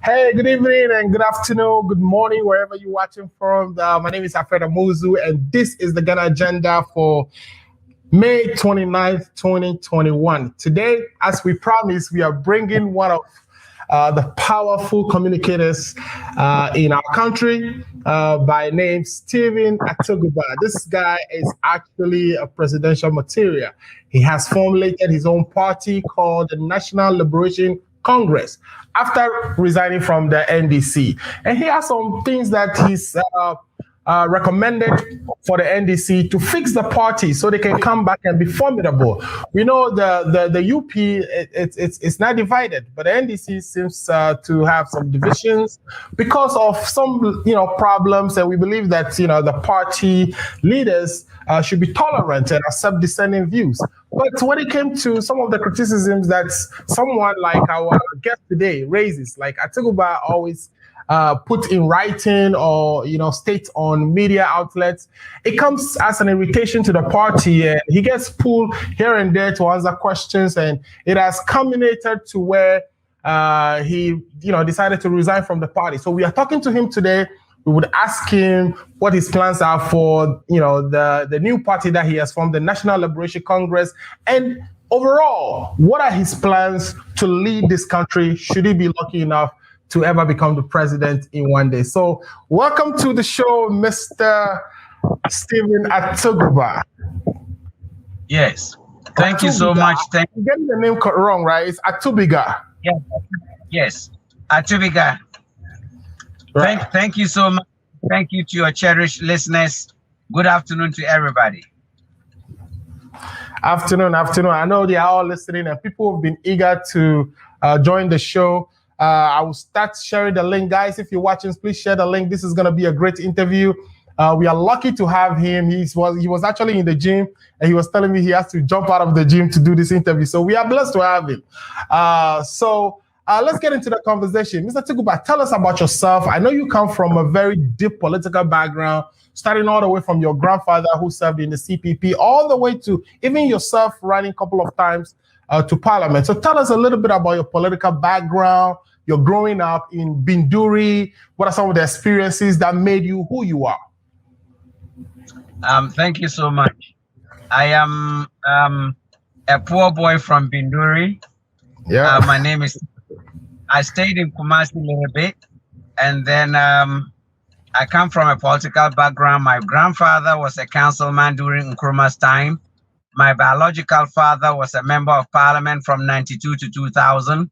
Hey, good evening and good afternoon, good morning, wherever you're watching from. My name is Alfred Amuzu, and this is the Ghana Agenda for May 29th, 2021. Today, as we promised, we are bringing one of the powerful communicators in our country by name Stephen Atubiga. This guy is actually a presidential material. He has formulated his own party called the National Liberation Congress after resigning from the NDC. And he has some things that he's recommended for the NDC to fix the party so they can come back and be formidable. We know the UP it's not divided, but the NDC seems to have some divisions because of some problems, and we believe that the party leaders should be tolerant and accept dissenting views. But when it came to some of the criticisms that someone like our guest today raises, like Atubiga always put in writing or state on media outlets, it comes as an irritation to the party, and he gets pulled here and there to answer questions, and it has culminated to where he decided to resign from the party. So we are talking to him today. We would ask him what his plans are for the new party that he has formed, the National Liberation Congress, and overall, what are his plans to lead this country should he be lucky enough to ever become the president in one day. So welcome to the show, Mr. Stephen Atubiga. Yes. Thank you so much. I'm getting the name wrong, right? It's Atubiga. Yes. Atubiga. Right. Thank you so much. Thank you to your cherished listeners. Good afternoon to everybody. Afternoon. I know they are all listening, and people have been eager to join the show. I will start sharing the link. Guys, if you're watching, please share the link. This is going to be a great interview. We are lucky to have him. He was actually in the gym, and he was telling me he has to jump out of the gym to do this interview. So we are blessed to have him. Let's get into the conversation. Mr. Atubiga, tell us about yourself. I know you come from a very deep political background, starting all the way from your grandfather who served in the CPP, all the way to even yourself running a couple of times to parliament. So tell us a little bit about your political background, your growing up in Binduri. What are some of the experiences that made you who you are? Thank you so much. I am a poor boy from Binduri. Yeah. My name is. I stayed in Kumasi a little bit, and then I come from a political background. My grandfather was a councilman during Nkrumah's time. My biological father was a member of parliament from 92 to 2000.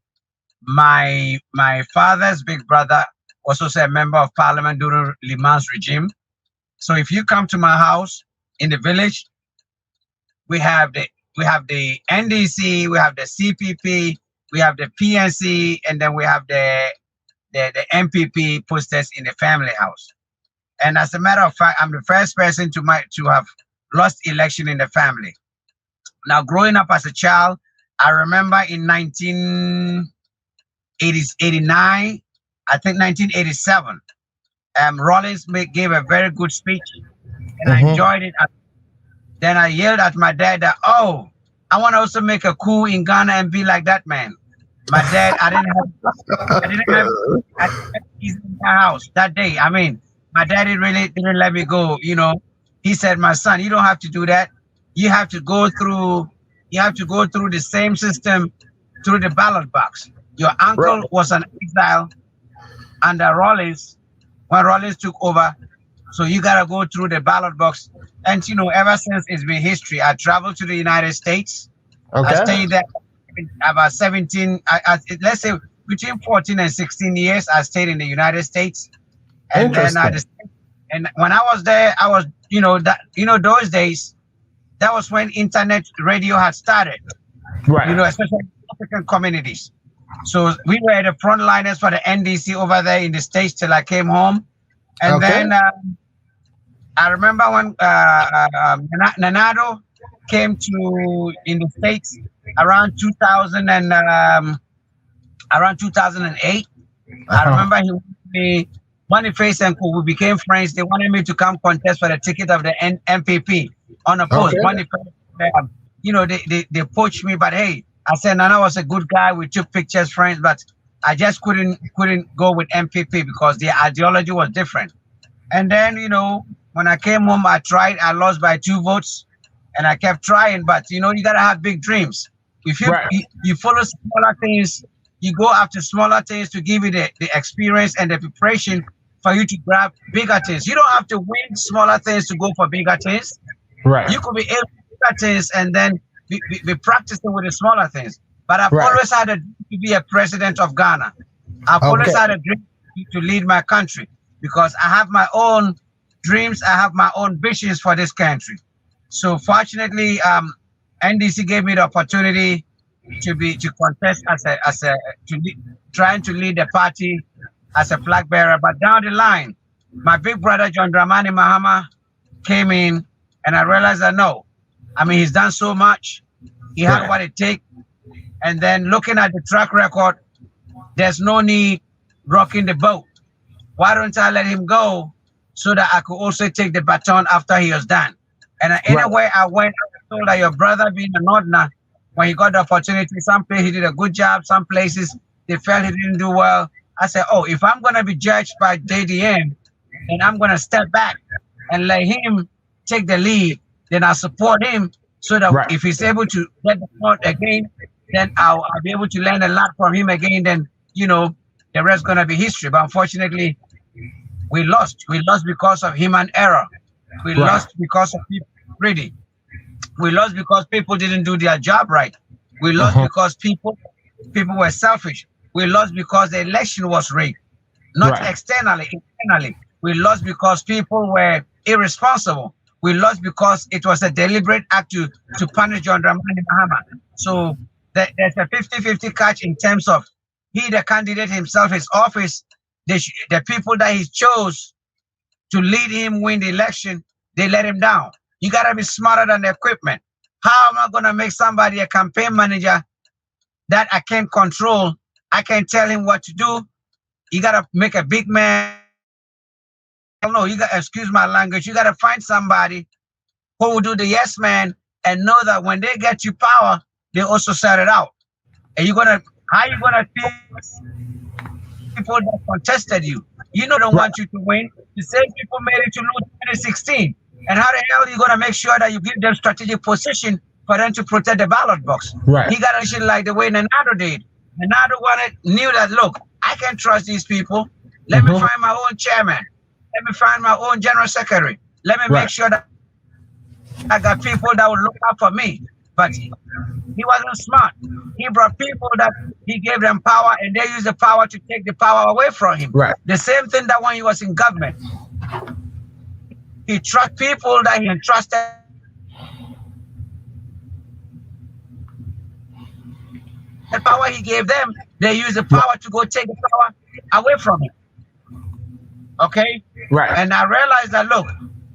My father's big brother was also a member of parliament during Liman's regime. So if you come to my house in the village, we have the NDC, we have the CPP, we have the PNC, and then we have the MPP posters in the family house. And as a matter of fact, I'm the first person to have lost election in the family. Now, growing up as a child, I remember in 1989, I think 1987, Rawlings gave a very good speech, and I enjoyed it. Then I yelled at my dad that, I want to also make a coup in Ghana and be like that man. My dad, I didn't have keys in my house that day. I mean, my daddy really didn't let me go. He said, "My son, you don't have to do that. You have to go through the same system through the ballot box. Your uncle was an exile under Rawlings when Rawlings took over. So you gotta go through the ballot box." And ever since it's been history. I traveled to the United States. Okay. I stayed there about 17, let's say between 14 and 16 years. I stayed in the United States. And then and when I was there, I was, those days, that was when internet radio had started. Right. Especially in African communities. So we were the frontliners for the NDC over there in the States till I came home. And then I remember when Nanado came in the States around 2000 and around 2008. I remember he wanted me, Boniface and Co, we became friends. They wanted me to come contest for the ticket of the MPP unopposed. Boniface, they poached me, but hey, I said Nana was a good guy. We took pictures, friends, but I just couldn't go with MPP because their ideology was different. And then, you know, when I came home, I tried. I lost by 2 votes, and I kept trying. But you know, you gotta have big dreams. If you follow smaller things, you go after smaller things to give you the experience and the preparation for you to grab bigger things. You don't have to win smaller things to go for bigger things. Right. You could be able to bigger things and then be practicing with the smaller things. But I've always had a dream to be a president of Ghana. I've always had a dream to lead my country because I have my own dreams. I have my own visions for this country. So fortunately, NDC gave me the opportunity to contest trying to lead the party as a flag bearer. But down the line, my big brother John Dramani Mahama came in, and I realized that no, I mean, he's done so much. He had what it takes. And then looking at the track record, there's no need rocking the boat. Why don't I let him go so that I could also take the baton after he was done? And anywhere I went, I told that your brother being a Northerner, when he got the opportunity, some places he did a good job, some places they felt he didn't do well. I said, oh, if I'm going to be judged by JDM, then I'm going to step back and let him take the lead. Then I'll support him so that if he's able to get the point again, then I'll be able to learn a lot from him again. Then, you know, the rest going to be history. But unfortunately, we lost. We lost because of human error. We lost because of people greedy. We lost because people didn't do their job right. We lost because people were selfish. We lost because the election was rigged, not externally, internally. We lost because people were irresponsible. We lost because it was a deliberate act to punish John Dramani Mahama. So there's a 50-50 catch in terms of he, the candidate himself, his office, the people that he chose to lead him win the election, they let him down. You got to be smarter than the equipment. How am I going to make somebody a campaign manager that I can't control? I can't tell him what to do. You got to make a big man. No, you got, excuse my language, you got to find somebody who will do the yes man and know that when they get you power, they also set it out. And how you gonna feel people that contested you? You know, don't want you to win. The same people made it to lose 2016. And how the hell are you gonna make sure that you give them strategic position for them to protect the ballot box? He got a shit like the way Nanado did. Nanado knew that, look, I can trust these people. Let me find my own chairman. Let me find my own general secretary. Let me make sure that I got people that will look out for me. But he wasn't smart. He brought people that he gave them power, and they used the power to take the power away from him. The same thing that when he was in government, he trusted people that he entrusted. The power he gave them, they used the power to go take the power away from him. Okay? And I realized that, look,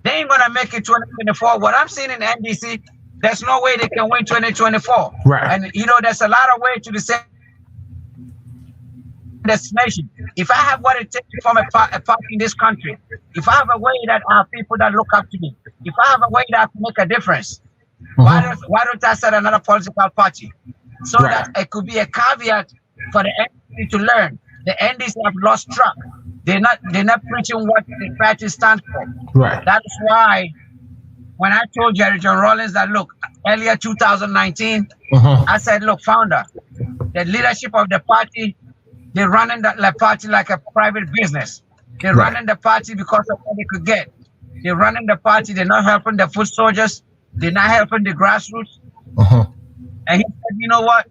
they ain't going to make it 2024. What I'm seeing in NDC, there's no way they can win 2024. And, you know, there's a lot of ways to the same destination. If I have what it takes to form a party in this country, if I have a way that I have people that look up to me, if I have a way that I can make a difference, why don't I start another political party? So that it could be a caveat for the NDC to learn. The NDC have lost track. They're not preaching what the party stands for. That is why when I told Jerry John Rawlings that, look, earlier 2019, I said, look, founder, the leadership of the party, they're running the party like a private business. They're running the party because of what they could get. They're running the party. They're not helping the foot soldiers. They're not helping the grassroots. And he said, you know what?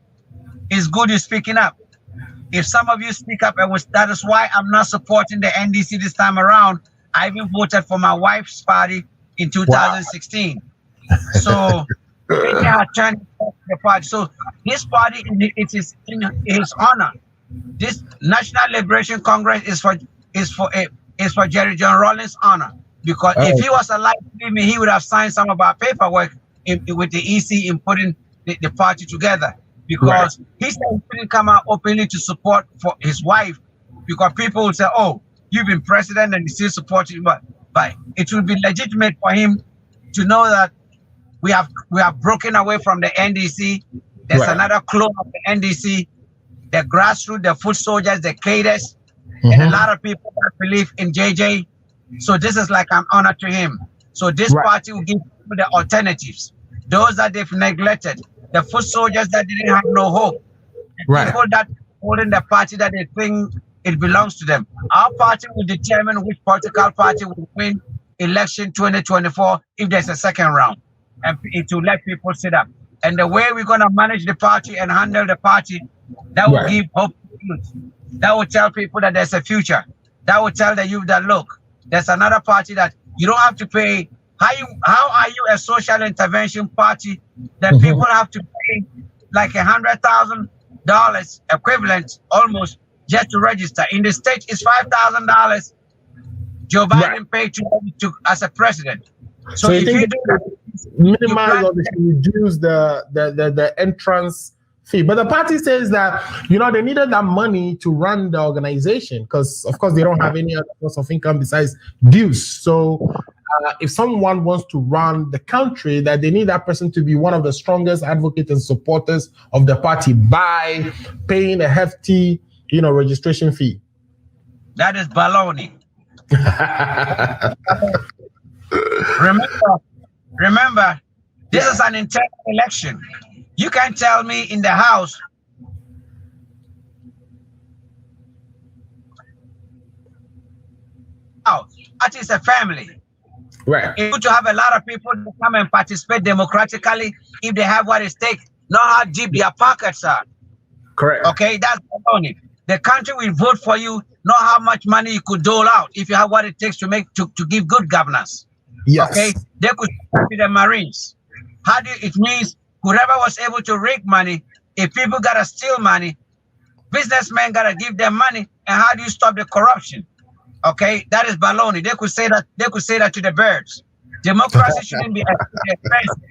It's good you're speaking up. If some of you speak up, and that is why I'm not supporting the NDC this time around. I even voted for my wife's party in 2016. So they are trying to the party. So this party, it is in his honor. This National Liberation Congress is for Jerry John Rawlings' honor. Because if he was alive, believe me, he would have signed some of our paperwork with the EC in putting the party together. Because he said he couldn't come out openly to support for his wife, because people would say, oh, you've been president and you still support him. But it would be legitimate for him to know that we have broken away from the NDC. There's another clone of the NDC. the grassroots, the foot soldiers, the cadres, and a lot of people that believe in JJ. So this is like an honor to him. So this party will give people the alternatives. Those that they've neglected, the foot soldiers that didn't have no hope, the people that holding the party that they think it belongs to them. Our party will determine which political party will win election 2024 if there's a second round, and it will let people sit up. And the way we're going to manage the party and handle the party, that will give hope to youth. That will tell people that there's a future. That will tell the youth that, look, there's another party that you don't have to pay. How are you a social intervention party that people have to pay like $100,000 equivalent almost just to register? In the state, it's $5,000. Joe Biden paid to as a president. So if you do that, minimize or reduce the entrance fee. But the party says that, you know, they needed that money to run the organization because, of course, they don't have any other source of income besides dues. So if someone wants to run the country, that they need that person to be one of the strongest advocates and supporters of the party by paying a hefty, you know, registration fee. That is baloney. Remember, this is an internal election. You can't tell me in the House that is a family. Right. It's good to have a lot of people to come and participate democratically if they have what it takes, not how deep their pockets are. Correct. Okay, that's baloney. The country will vote for you, not how much money you could dole out if you have what it takes to give good governance. Yes. Okay, they could be the Marines. It means whoever was able to rig money, if people gotta steal money, businessmen gotta give them money, and how do you stop the corruption? Okay, that is baloney. They could say that to the birds. Democracy shouldn't be expensive.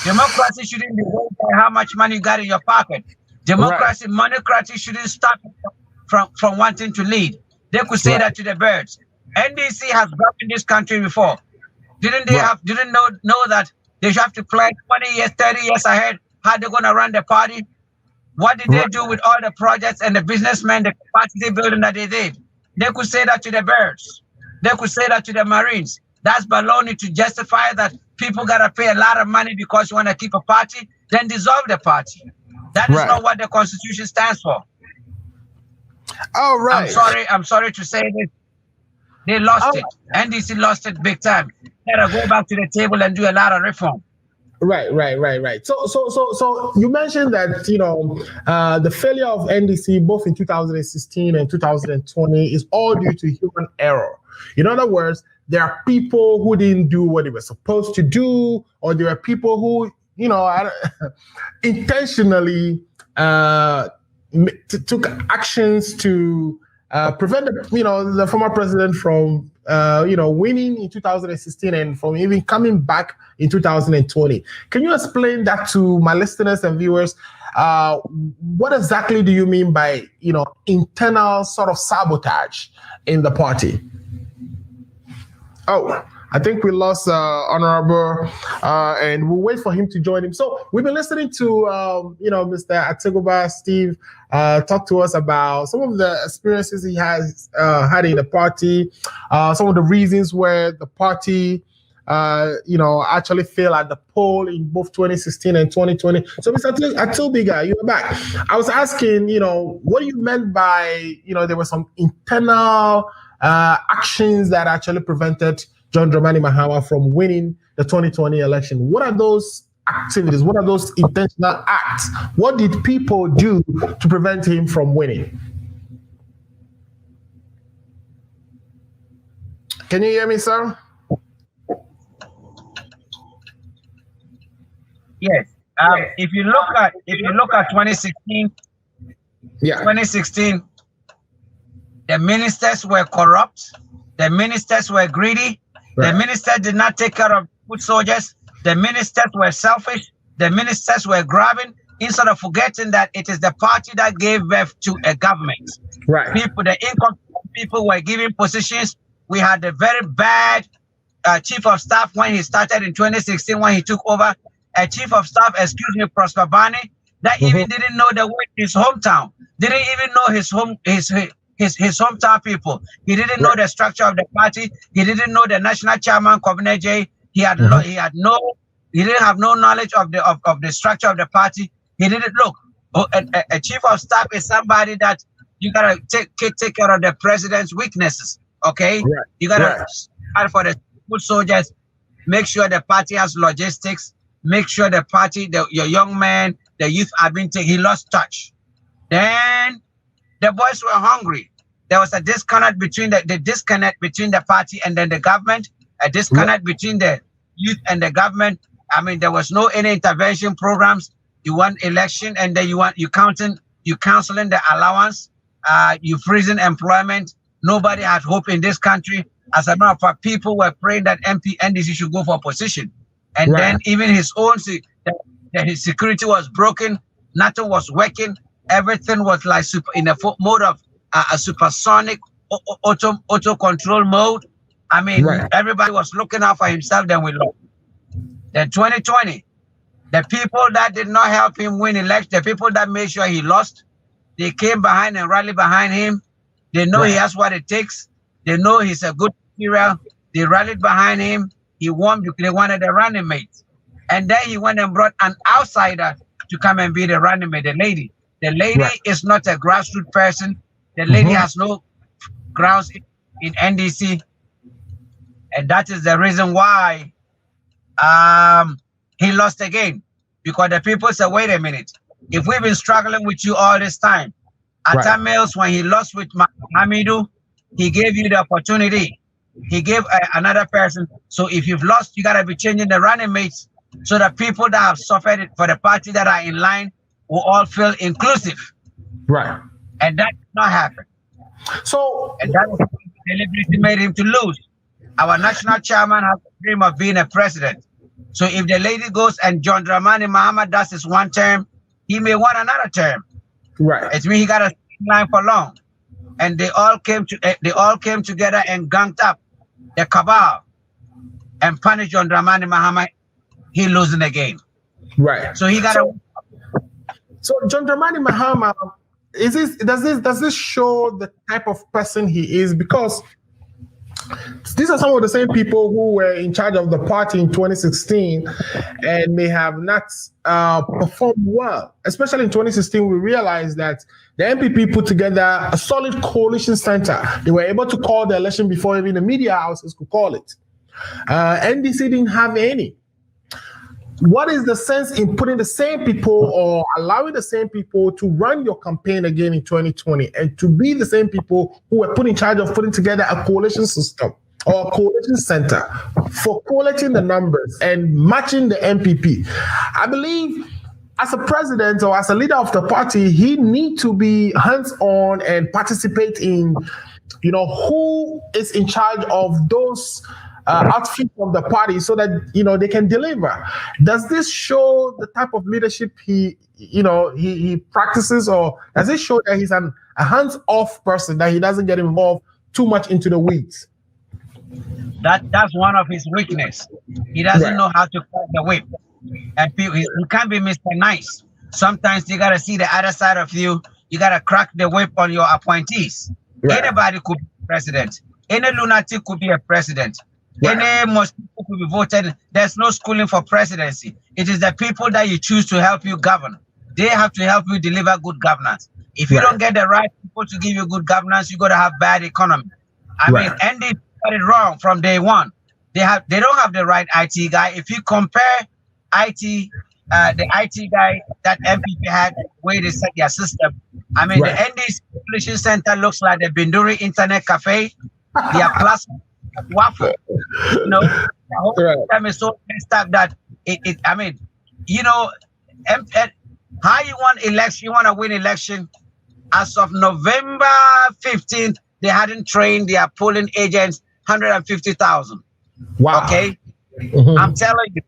Democracy shouldn't be weighed by how much money you got in your pocket. Democracy, monocracy shouldn't stop from wanting to lead. They could say that to the birds. NDC has governed this country before. Didn't know that they should have to plan 20 years, 30 years ahead how they're gonna run the party? What did they do with all the projects and the businessmen, the capacity building that they did? They could say that to the birds. They could say that to the Marines. That's baloney to justify that people gotta pay a lot of money because you wanna keep a party, then dissolve the party. That is not what the Constitution stands for. All right. I'm sorry to say this. They lost it. NDC lost it big time. Gotta go back to the table and do a lot of reform. Right. So you mentioned that, you know, the failure of NDC both in 2016 and 2020 is all due to human error. In other words, there are people who didn't do what they were supposed to do, or there are people who, you know, intentionally took actions to prevent the former president from winning in 2016 and from even coming back in 2020. Can you explain that to my listeners and viewers? What exactly do you mean by internal sort of sabotage in the party? Oh, I think we lost Honorable, and we'll wait for him to join him. So we've been listening to, Mr. Atubiga, Steve, talk to us about some of the experiences he has had in the party, some of the reasons where the party, actually failed at the poll in both 2016 and 2020. So Mr. Atubiga, you're back. I was asking, what you meant by, there were some internal actions that actually prevented John Dramani Mahama from winning the 2020 election. What are those activities? What are those intentional acts? What did people do to prevent him from winning? Can you hear me, sir? Yes. If you look at 2016, 2016, the ministers were corrupt. The ministers were greedy. The ministers did not take care of foot soldiers. The ministers were selfish. The ministers were grabbing, instead of forgetting that it is the party that gave birth to a government. Right. The incompetent people were given positions. We had a very bad chief of staff when he started in 2016, when he took over. A chief of staff, Prosper Bani, that even didn't know the way his hometown, didn't even know his hometown people. He didn't know the structure of the party. He didn't know the national chairman, Kobine J. He didn't have no knowledge of the structure of the party. He didn't look. A chief of staff is somebody that you gotta take care of the president's weaknesses. Okay, you gotta fight for the good soldiers. Make sure the party has logistics. Make sure the party, your young man, the youth have been taken. He lost touch. Then the boys were hungry. There was a disconnect between the disconnect between the party and then the government. A disconnect between the youth and the government. I mean, there was no any intervention programs. You want election, and then you canceling the allowance. You freezing employment. Nobody had hope in this country. As a matter of fact, people were praying that NDC should go for opposition. And then even his own his security was broken. Nothing was working. Everything was like in a mode of a supersonic auto control mode. I mean, everybody was looking out for himself. Then we lost. Then 2020, the people that did not help him win election, the people that made sure he lost, they came behind and rallied behind him. They know he has what it takes. They know he's a good material. They rallied behind him. He won because they wanted a running mate. And then he went and brought an outsider to come and be the running mate, the lady. The lady is not a grassroots person. The lady has no grounds in NDC. And that is the reason why he lost again. Because the people said, wait a minute. If we've been struggling with you all this time, Atta Mills, when he lost with Hamidou, he gave you the opportunity. He gave another person. So if you've lost, you got to be changing the running mates so that people that have suffered for the party that are in line will all feel inclusive. Right. And that did not happen. So, and that deliberately made him to lose. Our national chairman has a dream of being a president. So if the lady goes and John Dramani Mahama does his one term, he may want another term. Right. It means he got to stay in line for long. And they all came together and ganged up the cabal and punished John Dramani Mahama. He losing the Right. So he got to. So John Dramani Mahama, does this show the type of person he is? Because these are some of the same people who were in charge of the party in 2016 and they have not performed well. Especially in 2016, we realized that the MPP put together a solid coalition center. They were able to call the election before even the media houses could call it. NDC didn't have any. What is the sense in putting the same people or allowing the same people to run your campaign again in 2020 and to be the same people who were put in charge of putting together a coalition system or a coalition center for collating the numbers and matching the MPP? I believe as a president or as a leader of the party, he needs to be hands-on and participate in, who is in charge of those outfit of the party so that they can deliver. Does this show the type of leadership he practices, or does it show that he's a hands-off person, that he doesn't get involved too much into the weeds? That's one of his weakness. He doesn't know how to cut the whip, and he can't be Mr. Nice. Sometimes you gotta see the other side of you. You gotta crack the whip on your appointees. Anybody could be president. Any lunatic could be a president. Any mosquito could be voted. There's no schooling for presidency. It is the people that you choose to help you govern. They have to help you deliver good governance. If you don't get the right people to give you good governance, you're going to have bad economy. I mean, and they got it wrong from day one. They don't have the right IT guy. If you compare the IT guy that MPP had, the way they set their system, I mean, the NDC Solution Center looks like the Binduri Internet Cafe. Their class waffle, the whole system is so messed up that how you want election, you want to win election. As of November 15th, they hadn't trained their polling agents 150,000. Wow. Okay. I'm telling you,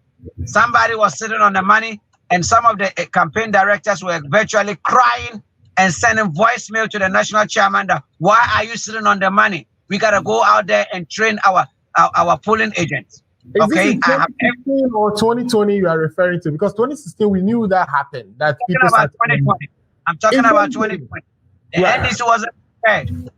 somebody was sitting on the money, and some of the campaign directors were virtually crying and sending voicemail to the national chairman that, why are you sitting on the money? We got to go out there and train our polling agents. Is Okay, this in 2016 or 2020 you are referring to? Because 2016 we knew that happened. That people about started. 2020. I'm talking about 2020. The NDC wasn't prepared.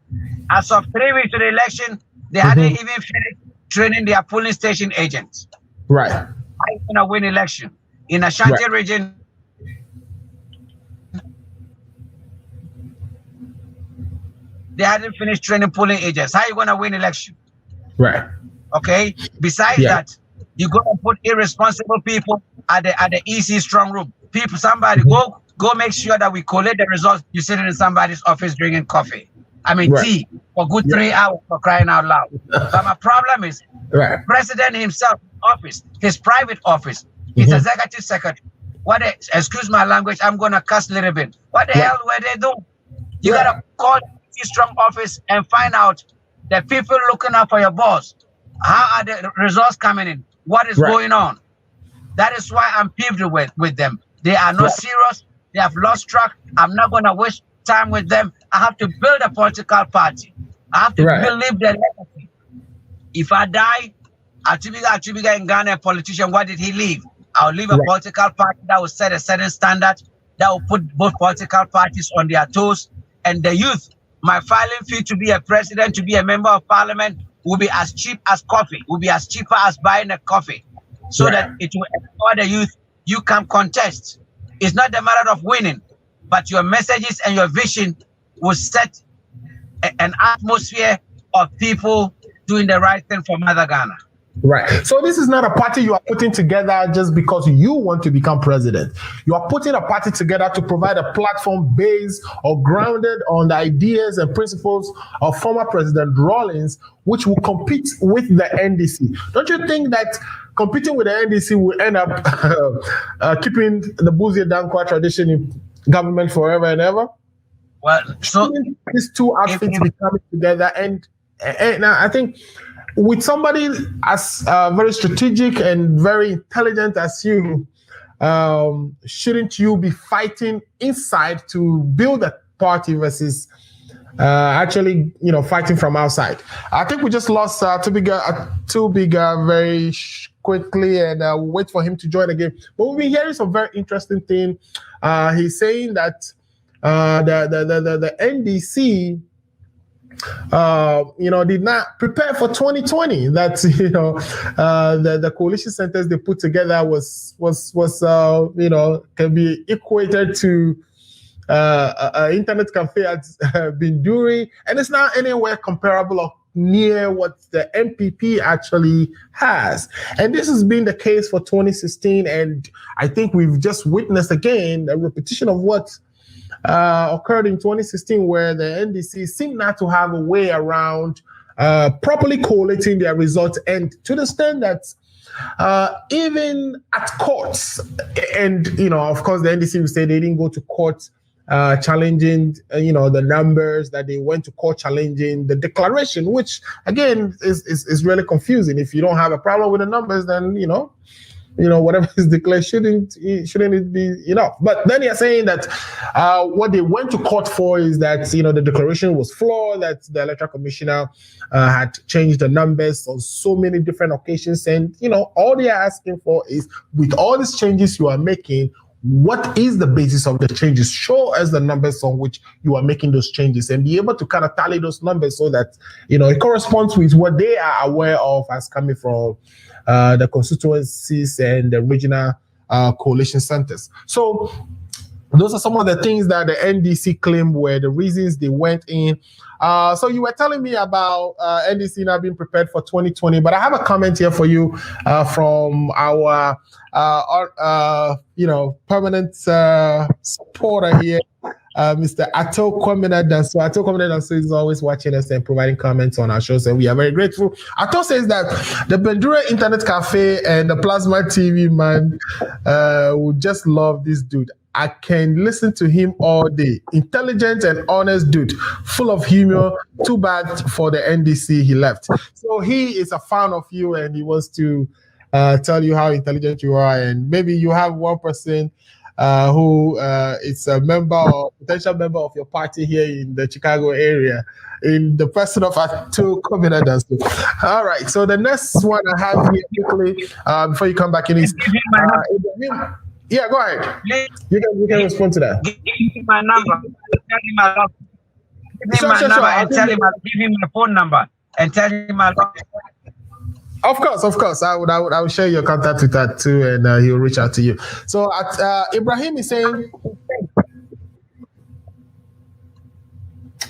As of 3 weeks to the election, they hadn't even finished training their polling station agents. Right. How you gonna win election in Ashanti region? They hadn't finished training polling agents. How you gonna win election? Right. Okay. Besides that, you're gonna put irresponsible people at the EC strong room. People, somebody go make sure that we collect the results. You're sitting in somebody's office drinking coffee. I mean tea for good 3 hours, for crying out loud. But my problem is the president himself, office, his private office, his executive secretary. Excuse my language, I'm gonna cuss a little bit. What the hell were they doing? You gotta call the strong office and find out the people looking out for your boss. How are the results coming in? What is going on? That is why I'm peeved with them. They are not serious. They have lost track. I'm not going to waste time with them. I have to build a political party. I have to believe their legacy. If I die, Atubiga in Ghana, a politician, what did he leave? I'll leave a political party that will set a certain standard, that will put both political parties on their toes. And the youth, my filing fee to be a president, to be a member of parliament, will be as cheap as coffee, will be as cheaper as buying a coffee, so that it will empower the youth. You can contest. It's not the matter of winning, but your messages and your vision will set an atmosphere of people doing the right thing for Mother Ghana. Right. So this is not a party you are putting together just because you want to become president. You are putting a party together to provide a platform based or grounded on the ideas and principles of former President Rawlings, which will compete with the NDC. Don't you think that competing with the NDC will end up keeping the Buzie Dankwa tradition in government forever and ever? Well, so these two outfits be coming together, and now I think with somebody as very strategic and very intelligent as you, shouldn't you be fighting inside to build a party versus actually, fighting from outside? I think we just lost Atubiga very quickly, and we'll wait for him to join again. But we've been hearing some very interesting thing. He's saying that the NDC did not prepare for 2020. That the coalition centers they put together was can be equated to internet cafe has been doing, and it's not anywhere comparable or near what the MPP actually has. And this has been the case for 2016, and I think we've just witnessed again a repetition of what occurred in 2016, where the NDC seemed not to have a way around properly collating their results, and to the extent that even at courts, and of course the NDC will say they didn't go to court challenging the numbers, that they went to court challenging the declaration, which again is really confusing. If you don't have a problem with the numbers, then whatever is declared shouldn't it be enough? But then you're saying that what they went to court for is that the declaration was flawed, that the electoral commissioner had changed the numbers on so many different occasions, and all they are asking for is, with all these changes you are making, what is the basis of the changes? Show us the numbers on which you are making those changes, and be able to kind of tally those numbers so that it corresponds with what they are aware of as coming from the constituencies and the regional coalition centers. So those are some of the things that the NDC claimed were the reasons they went in. So you were telling me about NDC not being prepared for 2020, but I have a comment here for you from our permanent supporter here, Mr. Ato Kwamina Danso. Ato Kwamina Danso is always watching us and providing comments on our shows, and we are very grateful. Ato says that the Bendura Internet Cafe and the Plasma TV man would just love this dude. I can listen to him all day. Intelligent and honest dude, full of humor. Too bad for the NDC he left. So he is a fan of you, and he wants to tell you how intelligent you are, and maybe you have one person who is a member or potential member of your party here in the Chicago area, in the person of Atubiga. All right. So the next one I have here quickly before you come back in is Ibrahim. Yeah, go ahead. You can respond to that. Give him my number. Tell him I love him. Give him my number and tell him give him my phone number and tell him I love him. Of course. I would share your contact with that too, and he'll reach out to you. So Ibrahim is saying,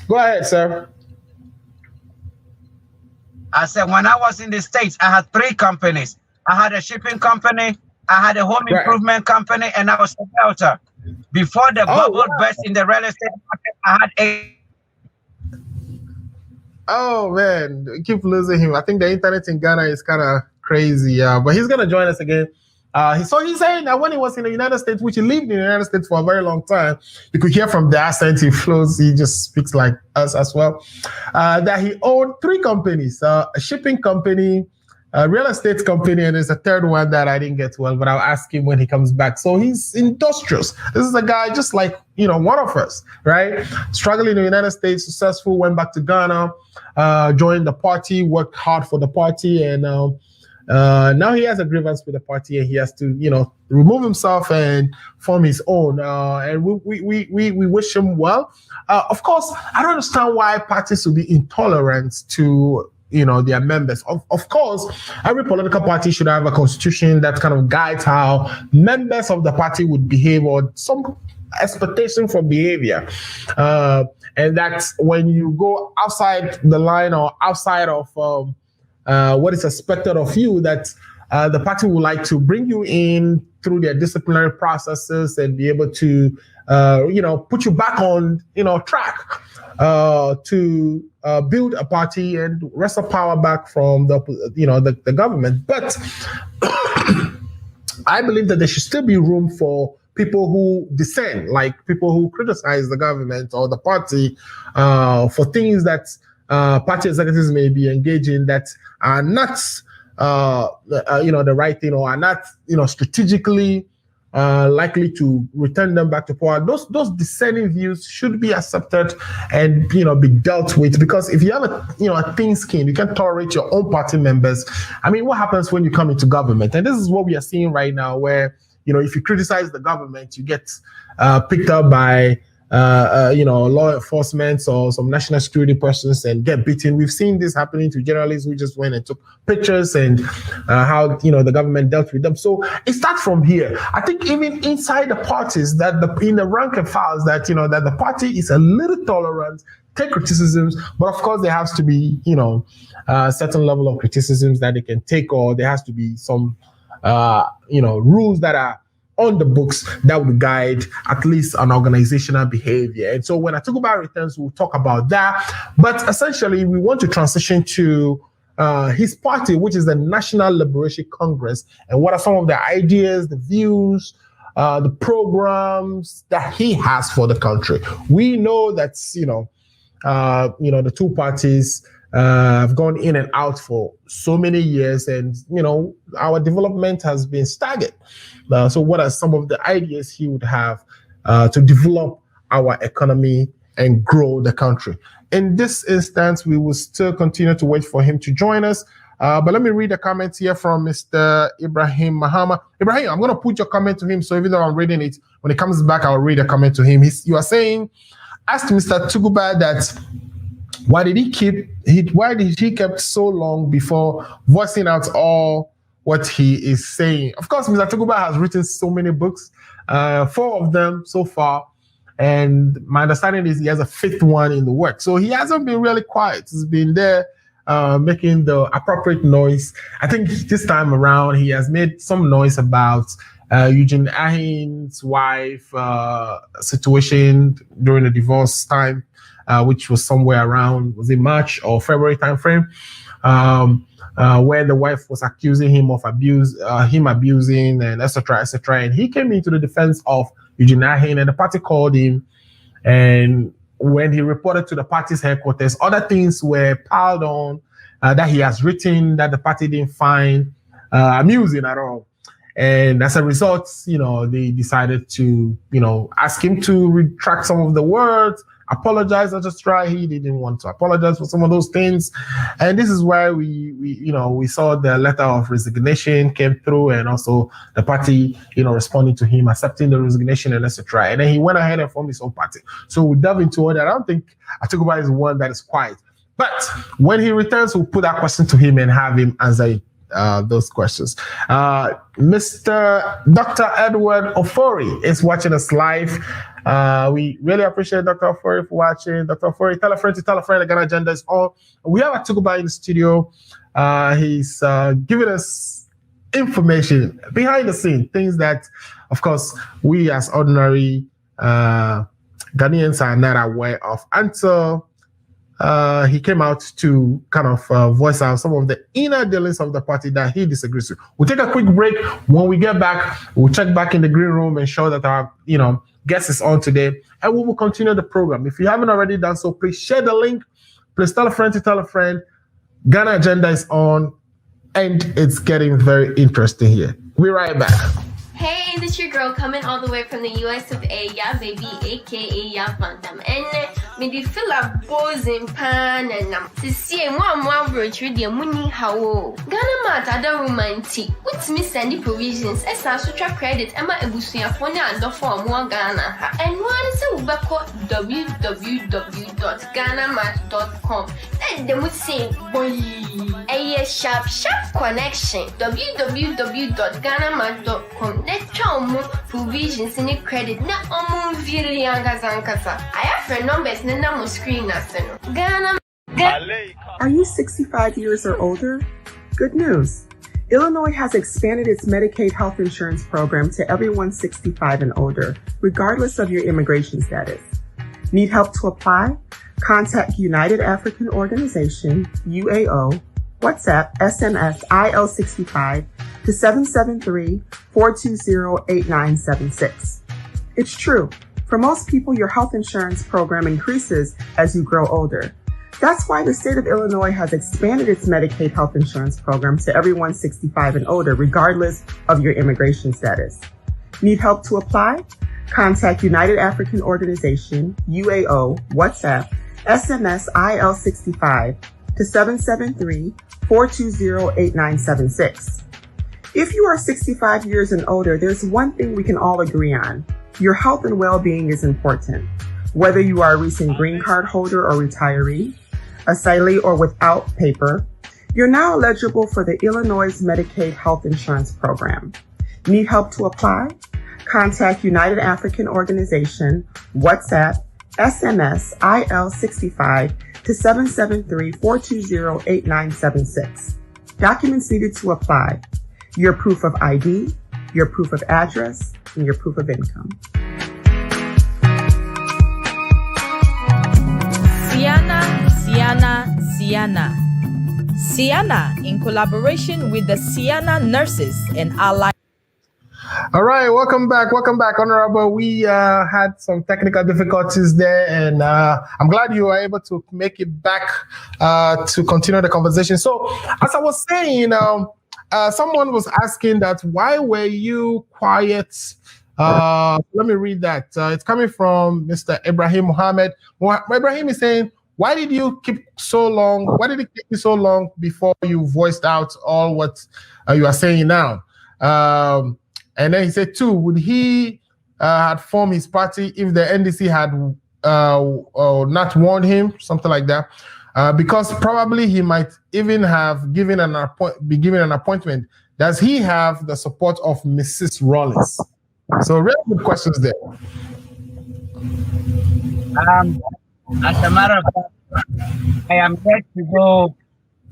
go ahead, sir. I said when I was in the States, I had 3 companies. I had a shipping company, I had a home improvement company, and I was a realtor. Before the bubble burst in the real estate market, I had 8. Oh man, we keep losing him. I think the internet in Ghana is kind of crazy, but he's gonna join us again. So he's saying that when he was in the United States, which he lived in the United States for a very long time, you could hear from the accent he flows. He just speaks like us as well. That he owned 3 companies: a shipping company, a real estate company, and there's a third one that I didn't get well, but I'll ask him when he comes back. So he's industrious. This is a guy just like one of us, right? Struggling in the United States, successful, went back to Ghana, joined the party, worked hard for the party, and now he has a grievance with the party, and he has to, remove himself and form his own. And we wish him well. Of course, I don't understand why parties would be intolerant to their members. Of course, every political party should have a constitution that kind of guides how members of the party would behave, or some expectation for behavior. And that's when you go outside the line or outside of what is expected of you, that the party would like to bring you in through their disciplinary processes and be able to, put you back on, track to build a party and wrestle power back from the government. But I believe that there should still be room for people who dissent, like people who criticize the government or the party for things that party executives may be engaging that are not, the right thing, or are not, strategically likely to return them back to power. Those dissenting views should be accepted and be dealt with, because if you have a thin skin, you can't tolerate your own party members. I mean, what happens when you come into government? And this is what we are seeing right now, where if you criticize the government, you get picked up by law enforcement or some national security persons and get beaten. We've seen this happening to journalists who just went and took pictures, and how the government dealt with them. So it starts from here. I think even inside the parties, that in the rank and files, that that the party is a little tolerant, take criticisms, but of course there has to be a certain level of criticisms that they can take, or there has to be some rules that are on the books that would guide at least an organizational behavior. And so when I talk about returns, we'll talk about that. But essentially, we want to transition to his party, which is the National Liberation Congress, and what are some of the ideas, the views, the programs that he has for the country. We know that the two parties have gone in and out for so many years, and our development has been staggered. So what are some of the ideas he would have to develop our economy and grow the country? In this instance, we will still continue to wait for him to join us. But let me read a comment here from Mr. Ibrahim Mahama. Ibrahim, I'm going to put your comment to him. So even though I'm reading it, when it comes back, I'll read a comment to him. You are saying, ask Mr. Atubiga that why did he keep so long before voicing out all what he is saying? Of course, Mr. Atubiga has written so many books, 4 of them so far. And my understanding is he has a 5th one in the works. So he hasn't been really quiet. He's been there making the appropriate noise. I think this time around, he has made some noise about Eugene Ahin's wife situation during the divorce time, which was somewhere around, was it March or February timeframe, where the wife was accusing him of him abusing and etc. And he came into the defense of Eugene Ahin, and the party called him. And when he reported to the party's headquarters, other things were piled on that he has written that the party didn't find amusing at all. And as a result, they decided to, ask him to retract some of the words, apologize. I just try. He didn't want to apologize for some of those things, and this is why we saw the letter of resignation came through, and also the party, responding to him, accepting the resignation and etc. And then he went ahead and formed his own party. So we delve into all that. I don't think Atubiga is one that is quiet, but when he returns, we'll put that question to him and have him answer those questions. Mr. Dr. Edward Ofori is watching us live. We really appreciate Dr. Ofori for watching. Dr. Ofori, tell a friend to tell a friend. The Ghana Agenda is on. We have Atubiga in the studio. He's giving us information behind the scene, things that, of course, we as ordinary Ghanaians are not aware of until he came out to kind of voice out some of the inner dealings of the party that he disagrees with. We'll take a quick break. When we get back, we'll check back in the green room and show that our, guest is on today, and we will continue the program. If you haven't already done so, please share the link. Please tell a friend to tell a friend. Ghana Agenda is on, and it's getting very interesting here. We're right back. Hey, this your girl coming all the way from the US of A, yeah, baby, aka Ya Phantom. And me di feel a bozzing pan and to see one virtue the money how Ghana Mata da romantic. What's me sending provisions as a sutra credit Emma Ebusuya phone and the form one Ghana. And one is a www.ghanamat.com. And they would say, boy, a sharp connection. www.ghanamat.com. Let's try more provisions in the credit. Na really I have friend numbers na screen Ghana. Are you 65 years or older? Good news. Illinois has expanded its Medicaid health insurance program to everyone 65 and older, regardless of your immigration status. Need help to apply? Contact United African Organization, UAO, WhatsApp, SMS, IL65 to 773-420-8976. It's true. For most people, your health insurance program increases as you grow older. That's why the state of Illinois has expanded its Medicaid health insurance program to everyone 65 and older, regardless of your immigration status. Need help to apply? Contact United African Organization, UAO, WhatsApp, SMS, IL65 to 773-420-8976. If you are 65 years and older, there's one thing we can all agree on. Your health and well-being is important. Whether you are a recent green card holder or retiree, asylee or without paper, you're now eligible for the Illinois Medicaid Health Insurance Program. Need help to apply? Contact United African Organization, WhatsApp, SMS, IL65 to 773-420-8976. Documents needed to apply: your proof of ID, your proof of address, and your proof of income. Siana, in collaboration with the Siana nurses and allied. All right, welcome back, Honorable. We had some technical difficulties there, and I'm glad you were able to make it back to continue the conversation. So, as I was saying, someone was asking that why were you quiet? Let me read that. It's coming from Mr. Ibrahim Mohammed. Ibrahim is saying, why did you keep so long? Why did it take you so long before you voiced out all what you are saying now? And then he said, too, would he had formed his party if the NDC had not warned him, something like that? Because probably he might even have be given an appointment. Does he have the support of Mrs. Rollins? So really good questions there. As a matter of fact, I am ready to go.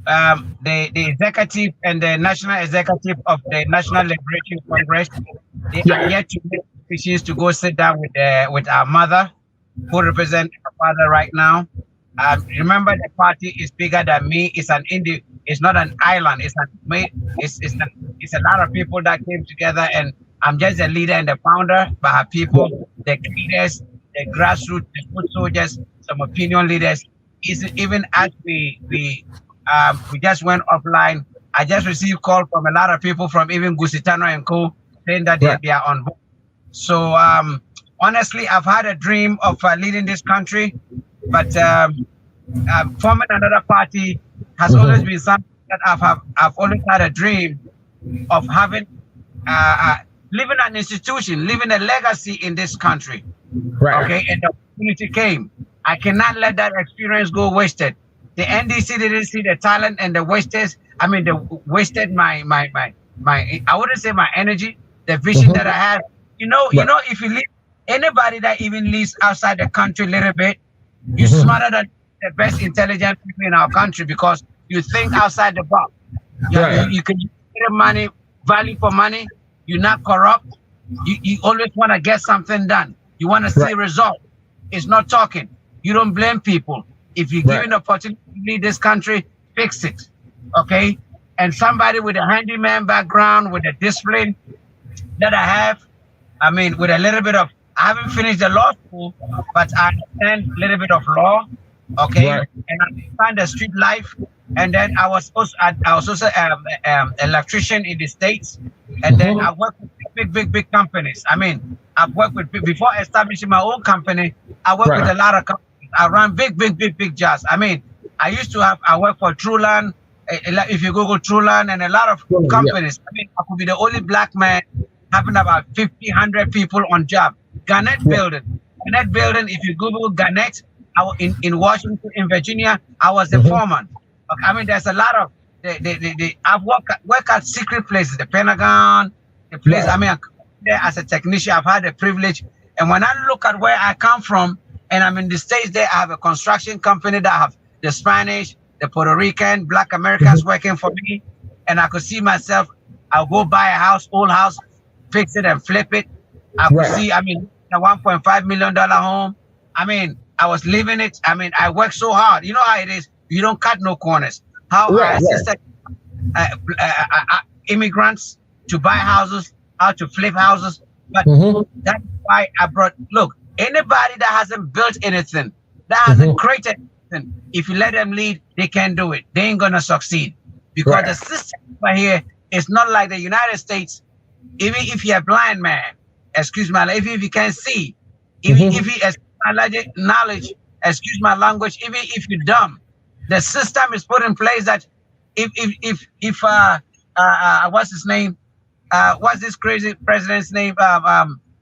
The executive and the national executive of the National Liberation Congress, they are yet to make decisions to go sit down with our mother, who represents our father right now. Remember, the party is bigger than me. It's not an island. It's a lot of people that came together, and I'm just a leader and the founder. But our people, the leaders, the grassroots, the foot soldiers, some opinion leaders, even as we just went offline, I just received call from a lot of people from even Gusitano and Co. saying that they are on board. So honestly, I've had a dream of leading this country, but forming another party has always been something that I've always had a dream of having, living an institution, living a legacy in this country. Right. Okay, and the opportunity came. I cannot let that experience go wasted. The NDC didn't see the talent and the wasted. I mean, they wasted my I wouldn't say my energy, the vision that I had. You know, if you leave anybody that even lives outside the country a little bit, you're smarter than the best intelligent people in our country because you think outside the box. You can get money, value for money. You're not corrupt. You always want to get something done. You want to see results. It's not talking. You don't blame people. If you're given the opportunity to lead this country, fix it. Okay? And somebody with a handyman background, with the discipline that I have, I mean, with a little bit of, I haven't finished the law school, but I understand a little bit of law. Okay? And I understand the street life. And then I was also electrician in the States. And then I worked with big companies. I mean, I've worked with, before establishing my own company, I worked with a lot of companies. I ran big jobs. I mean, I worked for Truland. If you Google Truland and a lot of companies, I mean, I could be the only black man having about 50, 100 people on job. Garnett Building. Garnett Building, if you Google Garnett, in Washington, in Virginia, I was the foreman. I mean, there's a lot of, I've worked at secret places, the Pentagon, the place, I mean, I'm there as a technician, I've had the privilege. And when I look at where I come from, and I'm in the States there, I have a construction company that have the Spanish, the Puerto Rican, Black Americans working for me. And I could see myself, I'll go buy a house, old house, fix it and flip it. I could see, I mean, a $1.5 million home. I mean, I was living it. I mean, I worked so hard. You know how it is. You don't cut no corners. How I assisted immigrants to buy houses, how to flip houses. But that's why I brought, look, anybody that hasn't built anything, that hasn't created anything, if you let them lead, they can't do it. They ain't gonna succeed. Because the system over here is not like the United States. Even if you're a blind man, excuse my language, even if you can't see, even if you, excuse my knowledge, excuse my language, even if you're dumb, the system is put in place that if what's his name? What's this crazy president's name?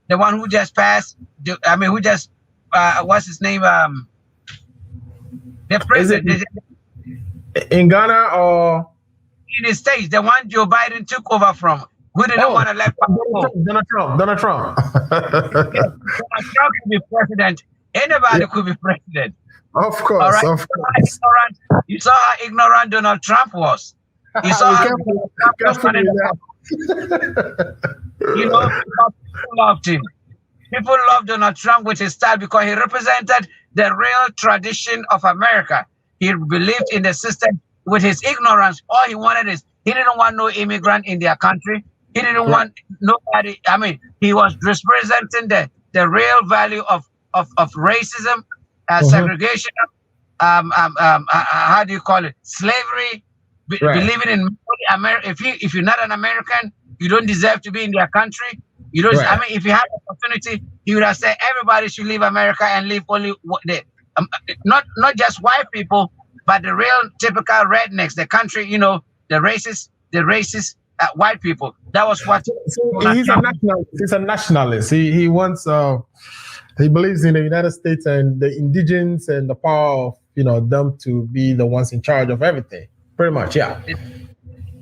The one who just passed. Who just what's his name? The president in Ghana or in the States, the one Joe Biden took over from, who didn't want to let Donald Trump. Donald Trump could be president. Anybody could be president. Of course, all right? Of course. You saw how ignorant Donald Trump was. You saw how Donald Trump was running you know, people loved him. People loved Donald Trump with his style because he represented the real tradition of America. He believed in the system. With his ignorance, all he wanted is, he didn't want no immigrant in their country. He didn't want nobody. I mean, he was representing the real value of racism, segregation, how do you call it? Slavery, believing in America. If you're not an American, you don't deserve to be in their country. You don't. I mean, if you had the opportunity, he would have said everybody should leave America and leave only not just white people, but the real typical rednecks, the country, you know, the racist white people. That was what. So he's a nationalist. He's a nationalist. He wants. He believes in the United States and the indigenes and the power of, you know, them to be the ones in charge of everything. Pretty much, yeah.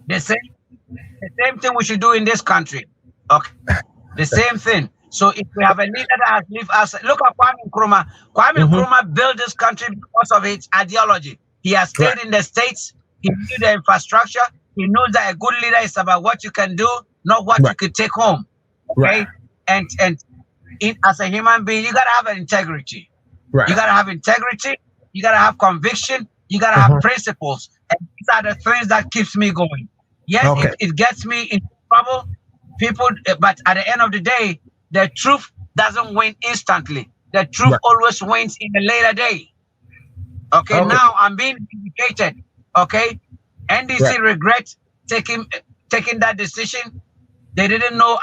The same thing we should do in this country. Okay, the same thing. So if we have a leader that has lived outside, look at Kwame Nkrumah. Kwame Nkrumah built this country because of its ideology. He has stayed in the States. He knew the infrastructure. He knows that a good leader is about what you can do, not what you could take home. Okay, and as a human being, you gotta have an integrity. You gotta have integrity. You gotta have conviction. You gotta have principles. And these are the things that keeps me going. Yes, it gets me in trouble. People, but at the end of the day, the truth doesn't win instantly. The truth always wins in a later day. Okay, now I'm being vindicated. Okay, NDC regrets taking that decision. They didn't know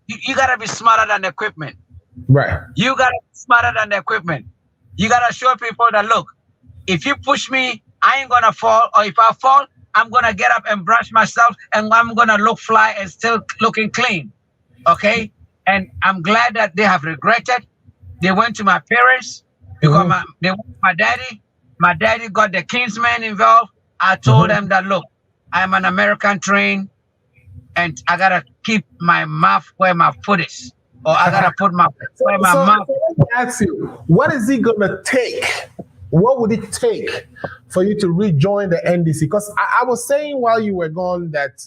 you gotta be smarter than the equipment. Right. You gotta be smarter than the equipment. You gotta show people that, look, if you push me, I ain't gonna fall, or if I fall, I'm gonna get up and brush myself, and I'm gonna look fly and still looking clean. Okay? And I'm glad that they have regretted. They went to my parents because they went to my daddy. My daddy got the kinsman involved. I told them that, look, I'm an American train, and I gotta keep my mouth where my foot is, or I gotta put my foot where my mouth. So let me ask you, what is it gonna take? What would it take for you to rejoin the NDC? Because I was saying while you were gone that,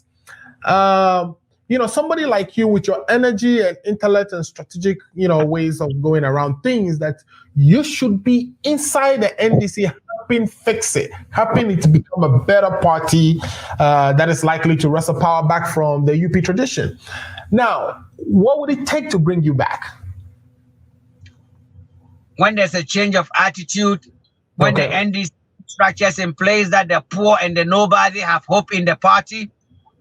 somebody like you with your energy and intellect and strategic, ways of going around things, that you should be inside the NDC helping fix it, helping it to become a better party that is likely to wrestle power back from the UP tradition. Now, what would it take to bring you back? When there's a change of attitude, when the NDC structures in place that the poor and the nobody have hope in the party,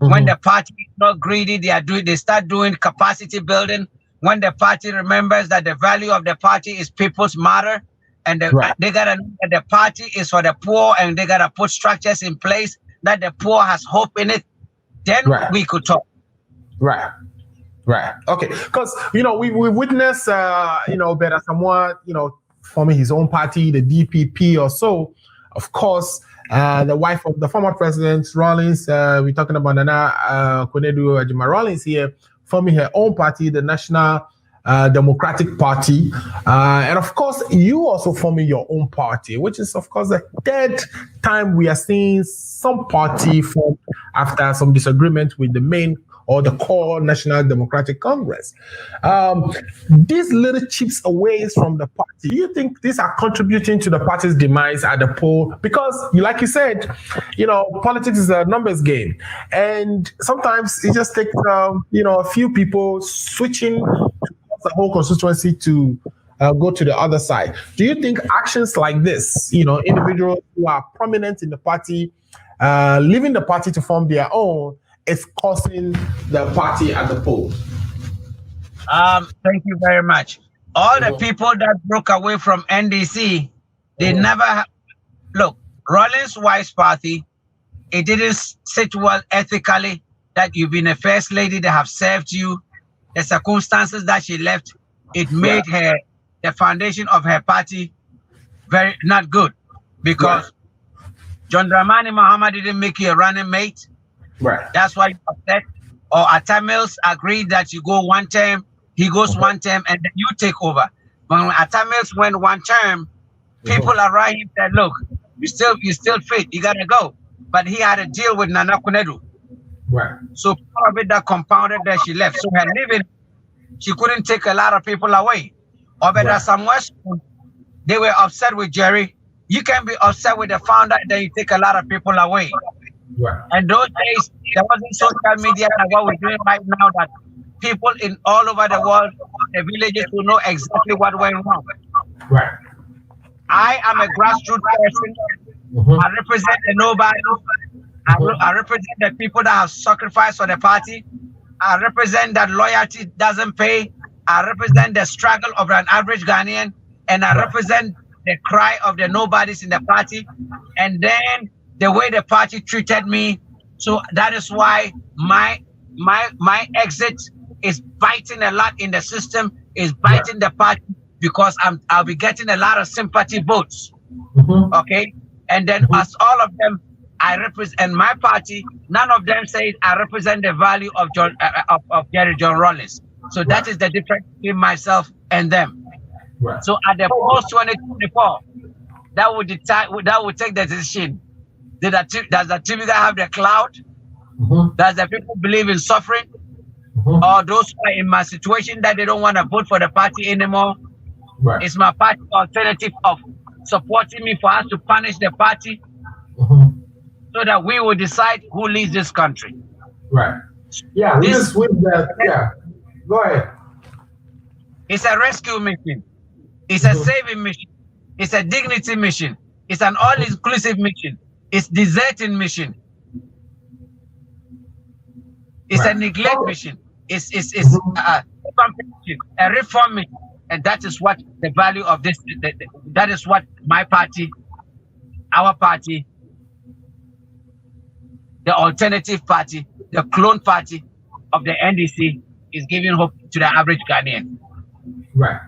when the party is not greedy, they start doing capacity building. When the party remembers that the value of the party is people's matter, and they gotta know that the party is for the poor, and they gotta put structures in place that the poor has hope in it, then we could talk. Right. Okay. Because we witnessed Beda Samoa, forming his own party, the DPP or so. Of course, the wife of the former president, Rawlings, we're talking about Nana Konadu Ajima Rawlings here, forming her own party, the National Democratic Party. And of course, you also forming your own party, which is, of course, the third time we are seeing some party form after some disagreement with the main or the core National Democratic Congress. These little chips away from the party, do you think these are contributing to the party's demise at the poll? Because, like you said, politics is a numbers game. And sometimes it just takes, a few people switching the whole constituency to go to the other side. Do you think actions like this, individuals who are prominent in the party, leaving the party to form their own, is causing the party at the polls? Thank you very much. All the people that broke away from NDC, they never look. Rawlings' wife's party, it didn't sit well ethically that you've been a first lady, they have served you. The circumstances that she left, it made the foundation of her party very not good, because John Dramani Mahama didn't make you a running mate. Right. That's why you're upset. Or Atamils agreed that you go one term, he goes one term, and then you take over. When Atamils went one term, people around him said, look, you still fit, you gotta go. But he had a deal with Nana Kunedu. Right. So part of it that compounded that she left. So her leaving, she couldn't take a lot of people away. Or better, somewhere they were upset with Jerry. You can be upset with the founder, then you take a lot of people away. Right. And those days, there wasn't social media like what we're doing right now, that people in all over the world, the villages, will know exactly what went wrong. Right. I am a grassroots person. I represent the nobody. I represent the people that have sacrificed for the party. I represent that loyalty doesn't pay. I represent the struggle of an average Ghanaian, and I represent the cry of the nobodies in the party. And then the way the party treated me. So that is why my exit is biting a lot in the system, is biting the party, because I'll be getting a lot of sympathy votes. Okay, and then as all of them, I represent my party. None of them say I represent the value of Jerry John Rawlings. So that is the difference between myself and them. Right. So at the post 2024, that would take the decision. Does Atubiga have the clout? Does the people believe in suffering? Or those who are in my situation that they don't want to vote for the party anymore? Right. It's my party alternative of supporting me for us to punish the party, so that we will decide who leads this country. Right. Yeah, with that. Yeah. Go ahead. It's a rescue mission. It's a saving mission. It's a dignity mission. It's an all-inclusive mission. It's deserting mission. It's a neglect mission. It's a reform mission. And that is what the value of this, that is what my party, our party, the alternative party, the clone party of the NDC is giving hope to the average Ghanaian. Right.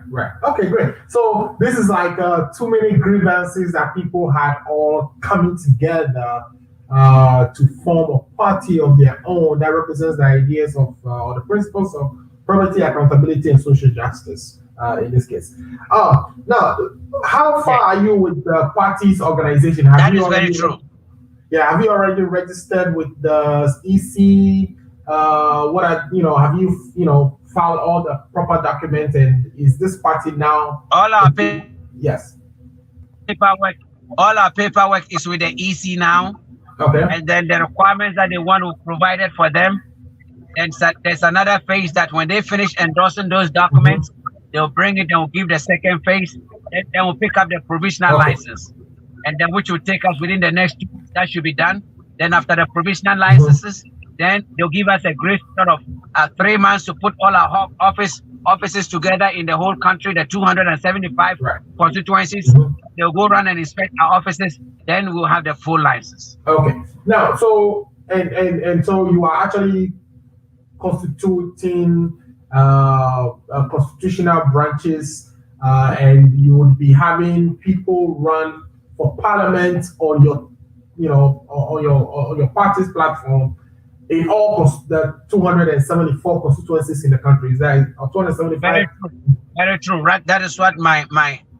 Okay, great. So this is like too many grievances that people had all coming together to form a party of their own that represents the ideas of or the principles of poverty, accountability, and social justice. In this case, now, how far are you with the party's organization? That is very true. Yeah, have you already registered with the EC? What are, have you filed all the proper documents, and is this party now? All our paperwork is with the EC now. Okay. And then the requirements that they want to provide it for them. And so there's another phase that when they finish endorsing those documents, they'll bring it, they'll give the second phase, and then we'll pick up the provisional license. And then which will take us within the next 2 weeks, that should be done. Then after the provisional licenses, then they'll give us a grace sort of 3 months to put all our offices together in the whole country, the 275 constituencies. They'll go around and inspect our offices, then we'll have the full license. Okay. Now, so and so you are actually constituting constitutional branches, and you would be having people run for parliament on your, on your party's platform in all the 274 constituencies in the country. Is that 275? Very true. Right. That is what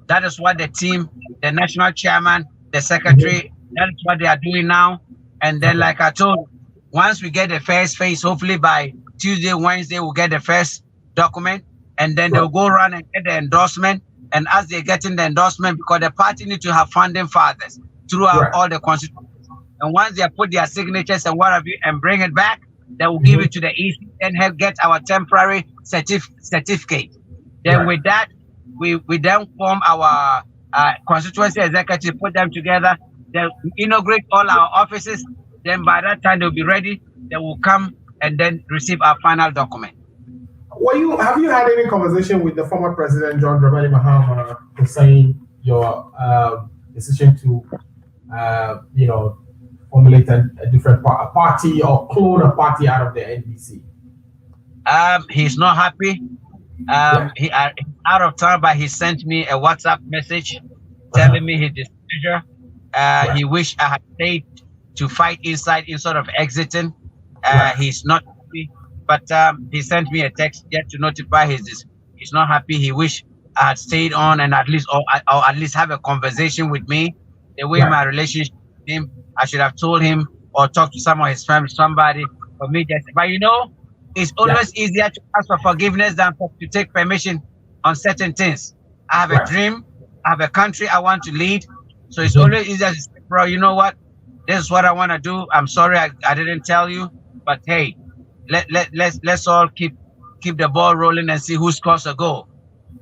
that is what the team, the national chairman, the secretary, that is what they are doing now. And then, like I told, once we get the first phase, hopefully by Tuesday, Wednesday, we'll get the first document, and then they'll go around and get the endorsement. And as they're getting the endorsement, because the party need to have funding fathers throughout all the constituencies. And once they put their signatures and what have you and bring it back, they will give it to the EC and help get our temporary certificate. Then with that, we then form our constituency executive, put them together, they'll inaugurate all our offices. Then by that time they'll be ready. They will come and then receive our final document. Have you had any conversation with the former president John Dramani Mahama concerning your decision to formulate a different party or clone a party out of the NDC? He's not happy. He out of town, but he sent me a WhatsApp message telling me his displeasure. He wished I had stayed to fight inside instead of exiting. He's not happy, but he sent me a text yet to notify he's not happy. He wished I had stayed on and at least or at least have a conversation with me. The way my relationship with him, I should have told him or talked to some of his family, somebody for me. But it's always easier to ask for forgiveness than to take permission on certain things. I have a dream, I have a country I want to lead, so it's always easier to say, bro, you know what? This is what I want to do. I'm sorry I didn't tell you, but hey, let's all keep the ball rolling and see who scores a goal.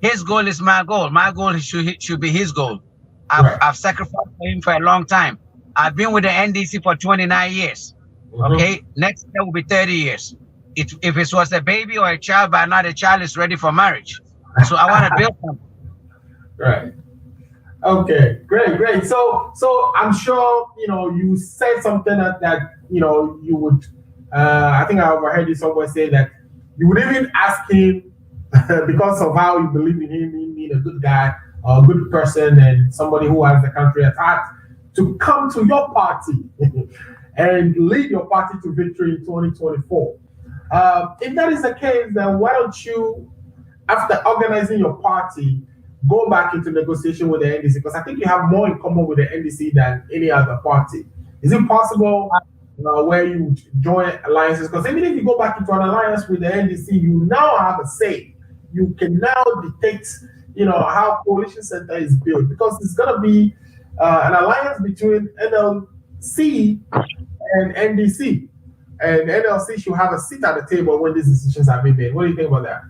His goal is my goal. My goal should be his goal. I've sacrificed for him for a long time. I've been with the NDC for 29 years. Okay, next year will be 30 years. If it was a baby or a child, but not a child is ready for marriage. So I want to build something. Right. Okay, great. So I'm sure you said something that you would. I think I overheard you somewhere say that you would even ask him because of how you believe in him being a good guy, a good person, and somebody who has the country at heart, to come to your party and lead your party to victory in 2024. If that is the case, then why don't you, after organizing your party, go back into negotiation with the NDC? Because I think you have more in common with the NDC than any other party. Is it possible where you join alliances? Because even if you go back into an alliance with the NDC, you now have a say. You can now dictate, how coalition center is built, because it's going to be an alliance between NLC and NDC. And NLC should have a seat at the table when these decisions are being made. What do you think about that?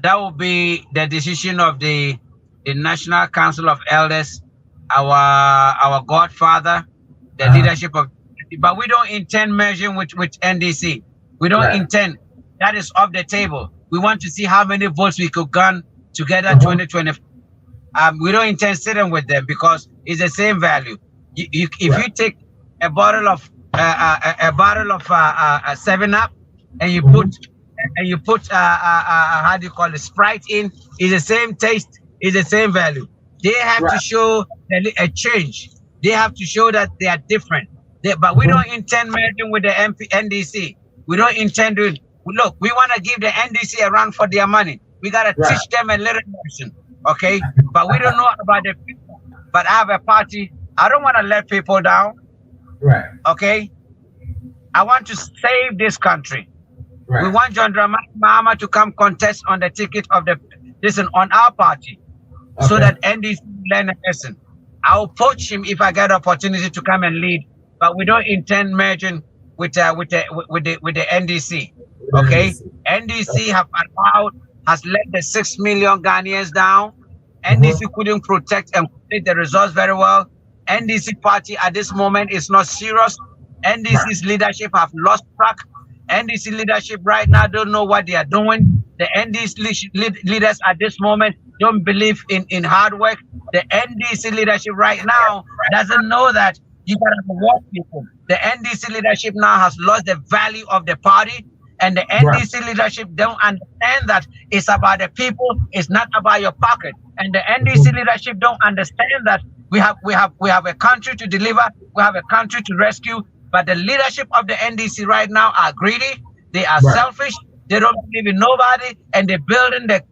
That will be the decision of the National Council of Elders, our godfather, the leadership of. But we don't intend merging with NDC. We don't intend. That is off the table. We want to see how many votes we could gun together 2020. We don't intend sitting with them because it's the same value. If you take a bottle of 7-Up and you put how do you call it, Sprite in, it's the same taste, it's the same value. They have to show a change. They have to show that they are different. But we don't intend merging with the NDC. We don't intend to. Look, we want to give the NDC a run for their money. We got to teach them a little lesson, okay? But we don't know about the people. But I have a party. I don't want to let people down, okay? I want to save this country. We want John Dramani Mahama to come contest on the ticket of on our party, so that NDC learn a lesson. I'll poach him if I get opportunity to come and lead, but we don't intend merging with the NDC. Okay, NDC has let the 6 million Ghanaians down. NDC couldn't protect and complete the results very well. NDC party at this moment is not serious. NDC's leadership have lost track. NDC leadership right now don't know what they are doing. The NDC leaders at this moment don't believe in hard work. The NDC leadership right now doesn't know that you gotta reward people. The NDC leadership now has lost the value of the party. And the NDC leadership don't understand that it's about the people, it's not about your pocket. And the NDC leadership don't understand that we have a country to deliver, we have a country to rescue. But the leadership of the NDC right now are greedy, they are selfish, they don't believe in nobody, and they're building the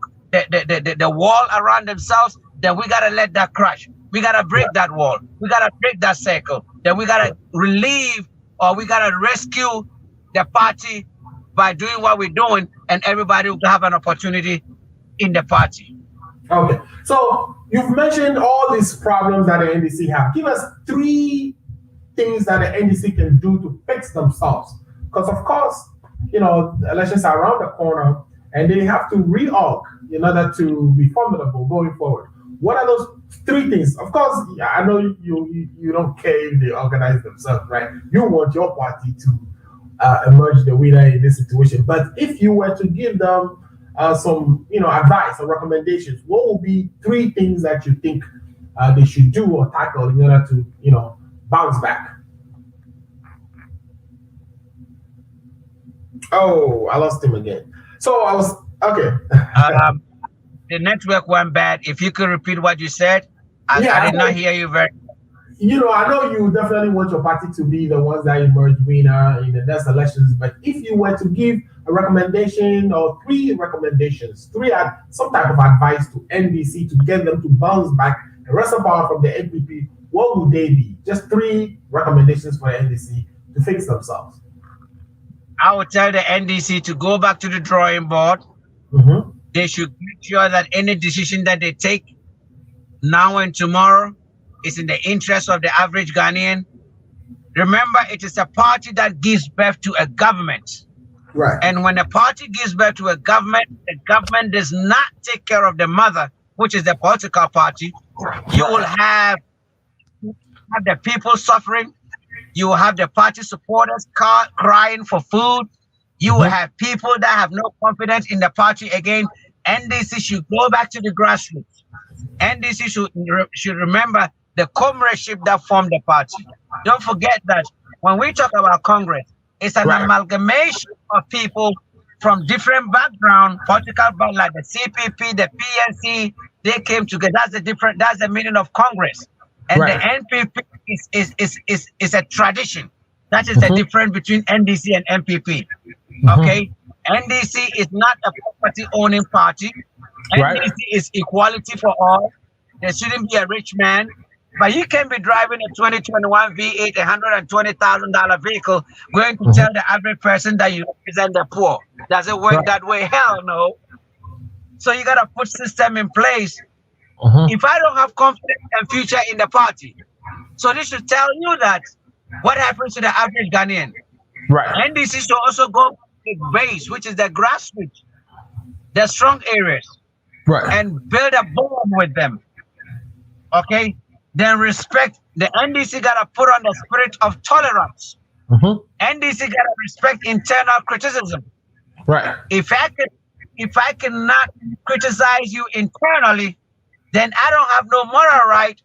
wall around themselves. Then we gotta let that crash. We gotta break that wall. We gotta break that circle. Then we gotta relieve, or we gotta rescue the party by doing what we're doing, and everybody will have an opportunity in the party. Okay, so you've mentioned all these problems that the NDC have. Give us 3 things that the NDC can do to fix themselves. Because of course, elections are around the corner, and they have to reorg in order to be formidable going forward. What are those 3 things? Of course, I know you don't care if they organize themselves, right? You want your party to emerge the winner in this situation. But if you were to give them some, advice or recommendations, what would be 3 things that you think they should do or tackle in order to, bounce back? Oh, I lost him again. So I was okay. The network went bad. If you could repeat what you said, I did not hear you very. I know you definitely want your party to be the ones that emerge winner in the next elections, but if you were to give a recommendation or 3 recommendations, some type of advice to NDC to get them to bounce back and wrestle power from the NPP, what would they be? Just 3 recommendations for the NDC to fix themselves. I would tell the NDC to go back to the drawing board. They should make sure that any decision that they take now and tomorrow is in the interest of the average Ghanaian. Remember, it is a party that gives birth to a government. Right. And when a party gives birth to a government, the government does not take care of the mother, which is the political party. You will have the people suffering. You will have the party supporters crying for food. You will have people that have no confidence in the party again. NDC should go back to the grassroots. NDC should remember the comradeship that formed the party. Don't forget that when we talk about Congress, it's an amalgamation of people from different backgrounds, political background, like the CPP, the PNC. They came together. That's the meaning of Congress. And the NPP is a tradition. That is the difference between NDC and NPP. Okay, NDC is not a property owning party. NDC is equality for all. There shouldn't be a rich man, but you can be driving a 2021 V8, $120,000 vehicle, going to tell the average person that you represent the poor. Does it work that way? Hell no. So you gotta put system in place. If I don't have confidence and future in the party, so this should tell you that what happens to the average Ghanaian. NDC should also go to the base, which is the grassroots, the strong areas, and build a bond with them. Okay, then respect. The NDC gotta put on the spirit of tolerance. NDC gotta respect internal criticism. Right. If I cannot criticize you internally, then I don't have no moral right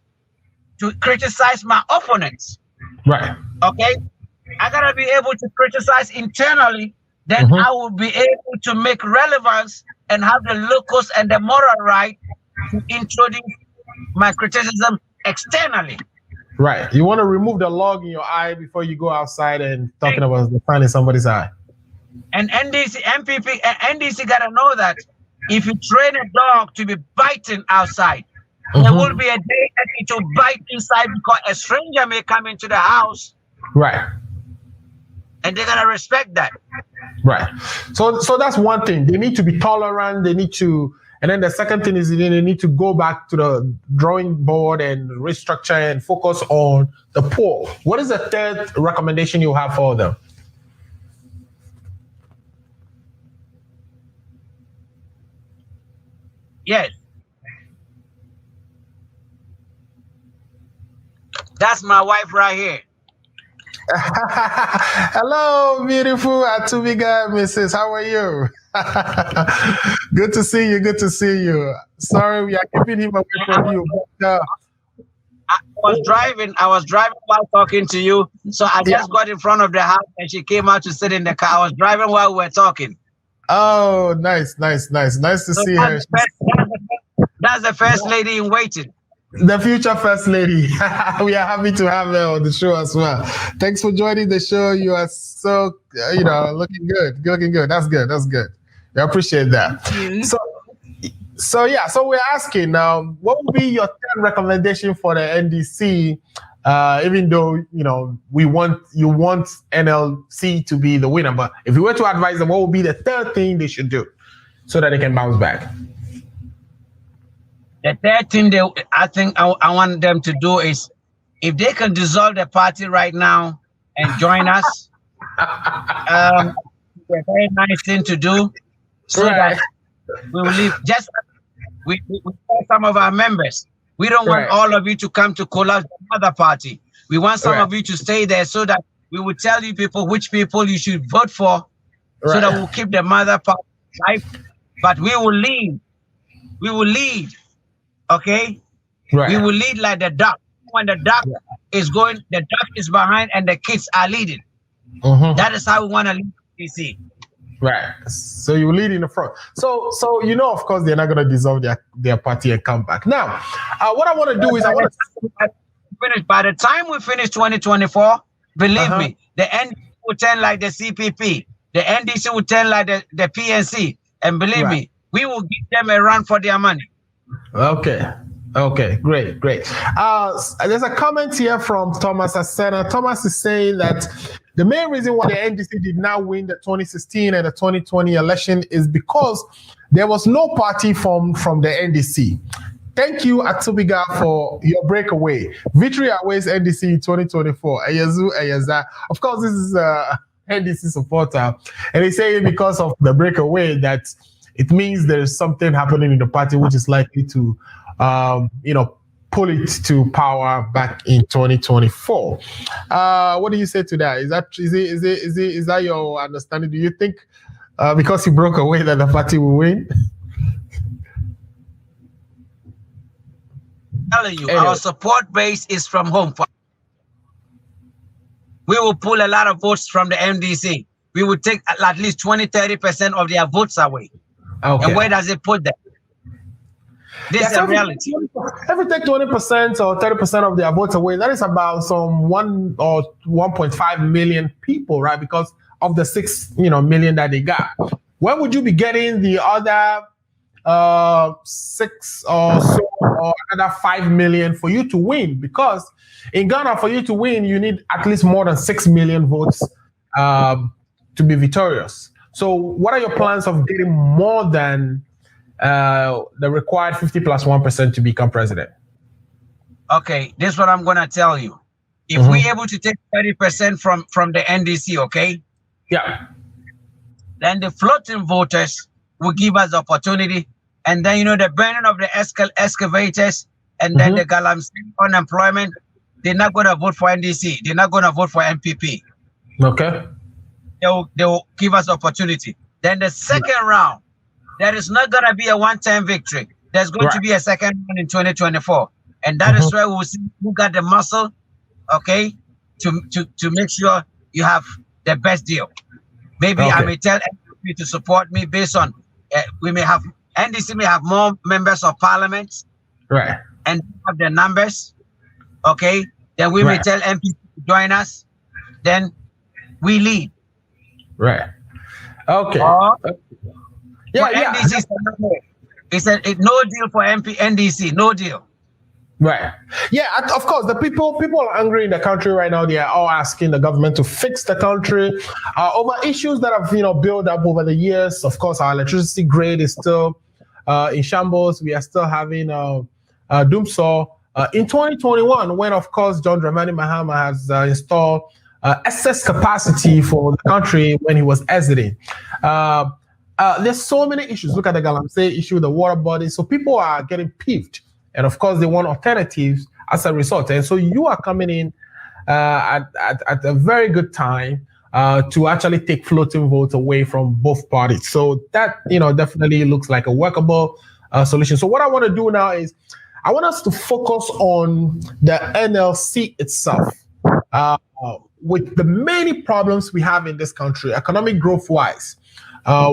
to criticize my opponents. Right. Okay? I gotta be able to criticize internally, then I will be able to make relevance and have the locus and the moral right to introduce my criticism externally. Right. You want to remove the log in your eye before you go outside and talking about the fan in somebody's eye. And NDC gotta know that if you train a dog to be biting outside, there will be a day that it will bite inside because a stranger may come into the house. Right. And they're gonna respect that. Right. So that's one thing. They need to be tolerant. They need to, and then the second thing is they need to go back to the drawing board and restructure and focus on the poor. What is the third recommendation you have for them? Yes. That's my wife right here. Hello, beautiful Atubiga, Mrs. How are you? Good to see you. Good to see you. Sorry, we are keeping him away from you. But, I was driving while talking to you. So I just got in front of the house and she came out to sit in the car. I was driving while we were talking. Oh, nice. Nice to see her. That's the first lady in waiting. The future first lady. We are happy to have her on the show as well. Thanks for joining the show. You are so, looking good. That's good. We appreciate that. So we're asking now, what would be your third recommendation for the NDC? Even though you want NLC to be the winner, but if you were to advise them, what would be the third thing they should do so that they can bounce back? The third thing I think I want them to do is, if they can dissolve the party right now and join us, a very nice thing to do, so that we will leave. Just we tell some of our members, we don't want all of you to come to collapse the other party. We want some of you to stay there so that we will tell you which people you should vote for, so that we'll keep the mother party alive. But we will lead. We will lead. Okay? Right. We will lead like the duck. When the duck is going, the duck is behind and the kids are leading. That is how we want to lead DC. Right. So you lead in the front. So of course, they're not going to dissolve their party and come back. Now, what I want to do is I want to finish. By the time we finish 2024, believe me, the NDC will turn like the CPP. The NDC will turn like the PNC. And believe me, we will give them a run for their money. Okay, great. There's a comment here from Thomas Asena. Thomas is saying that the main reason why the NDC did not win the 2016 and the 2020 election is because there was no party formed from the NDC. Thank you, Atubiga, for your breakaway. Victory awaits NDC in 2024. Ayazu. Of course, this is a NDC supporter. And he's saying because of the breakaway that it means there's something happening in the party which is likely to, pull it to power back in 2024. What do you say to that? Is that your understanding? Do you think because he broke away that the party will win? Telling you, our support base is from home. We will pull a lot of votes from the MDC. We will take at least 20-30% of their votes away. Okay. And where does it put them? This is a reality. If we take 20% or 30% of their votes away, that is about some 1 or 1.5 million people, right? Because of the 6 million that they got. Where would you be getting the other 6 or so, or another 5 million for you to win? Because in Ghana, for you to win, you need at least more than 6 million votes to be victorious. So what are your plans of getting more than the required 50 plus 1% to become president? Okay, this is what I'm going to tell you. If we're able to take 30% from the NDC, okay? Yeah. Then the floating voters will give us the opportunity. And then, the burning of the excavators and then the galamsey unemployment, they're not going to vote for NDC. They're not going to vote for MPP. Okay. They'll give us opportunity. Then the second round, there is not going to be a one-time victory. There's going to be a second round in 2024. And that is where we'll see who got the muscle, okay, to make sure you have the best deal. Maybe I may tell NDC to support me based on, NDC may have more members of parliament. Right. And have the numbers, okay? Then we may tell MPs to join us. Then we lead. Right. Okay. NDC, it's a no deal for NDC, no deal. Right. Yeah, of course, the people are angry in the country right now. They are all asking the government to fix the country over issues that have, built up over the years. Of course, our electricity grid is still in shambles. We are still having doomsaw. In 2021, when, of course, John Dramani Mahama has installed excess capacity for the country when he was exiting. There's so many issues. Look at the Galamsey issue, the water body. So people are getting peeved. And of course, they want alternatives as a result. And so you are coming in at a very good time to actually take floating votes away from both parties. So that, definitely looks like a workable solution. So what I want to do now is I want us to focus on the NLC itself. With the many problems we have in this country, economic growth-wise,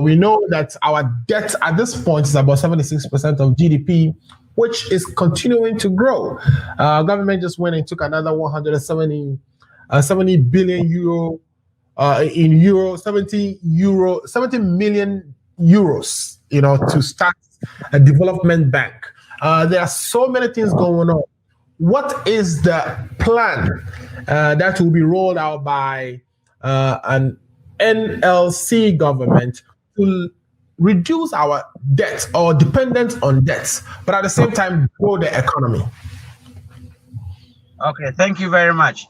we know that our debt at this point is about 76% of GDP, which is continuing to grow. Government just went and took another 70 billion euro 70 million euros, to start a development bank. There are so many things going on. What is the plan that will be rolled out by an NLC government to reduce our debt or dependence on debts, but at the same time grow the economy? Okay, thank you very much.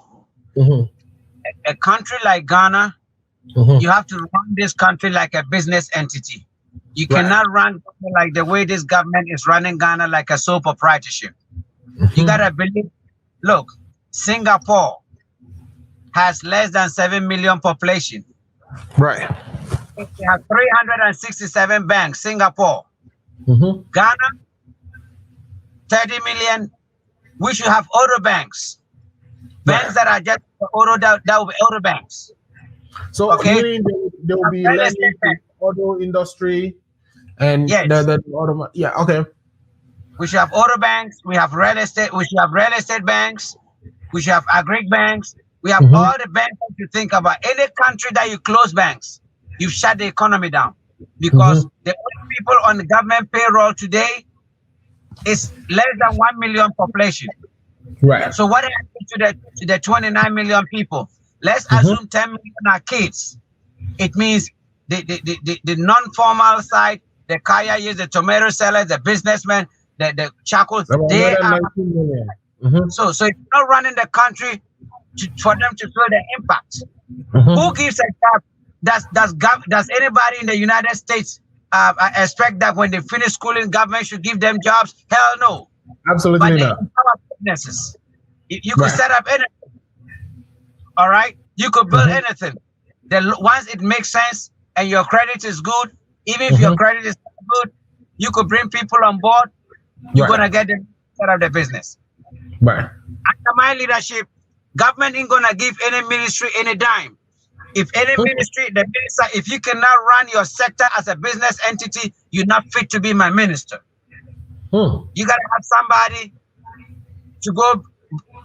A country like Ghana, you have to run this country like a business entity. You cannot run like the way this government is running Ghana, like a sole proprietorship. You gotta believe. Look, Singapore has less than 7 million population. Right. They have 367 banks. Singapore, Ghana, 30 million. We should have auto banks. Banks that are just auto, that will be auto banks. So meaning there will be lending to auto industry and the auto. Yeah. Okay. We should have auto banks. We have real estate. We should have real estate banks. We should have agri banks. We have all the banks that you think about. Any country that you close banks, you shut the economy down, because the only people on the government payroll today is less than 1 million population. Right. So what happened to the 29 million people? Let's assume 10 million are kids. It means the non-formal side, the kayayas, the tomato sellers, the businessmen, the charcoal, they are. So if you're not running the country for them to feel the impact, who gives a job? Does anybody in the United States expect that when they finish schooling, government should give them jobs? Hell no. Absolutely not. Businesses. You could set up anything. All right, you could build anything. Then once it makes sense and your credit is good, even if your credit is not good, you could bring people on board. You're gonna get them set up the business. Right. Under my leadership, government ain't gonna give any ministry any dime. If any ministry, the minister, if you cannot run your sector as a business entity, you're not fit to be my minister. You gotta have somebody to go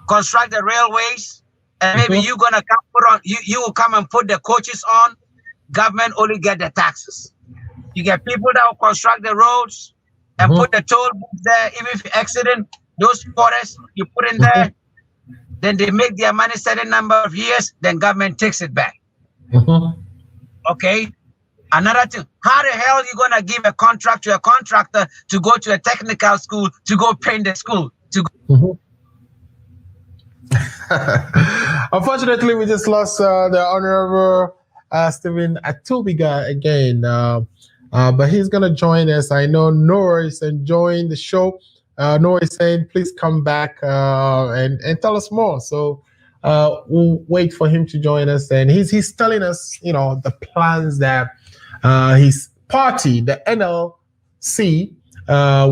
construct the railways, and maybe you're gonna come put on. You will come and put the coaches on. Government only get the taxes. You get people that will construct the roads and put the toll booths there. Even if you're accident, those forests you put in there, then they make their money certain number of years. Then government takes it back. Okay. Another thing, how the hell are you gonna give a contract to a contractor to go to a technical school to go paint the school? Unfortunately, we just lost the Honorable Stephen Atubiga again, but he's gonna join us. I know Noor is enjoying the show. Noor is saying, please come back and tell us more. So we'll wait for him to join us, and he's telling us, the plans that his party, the NLC,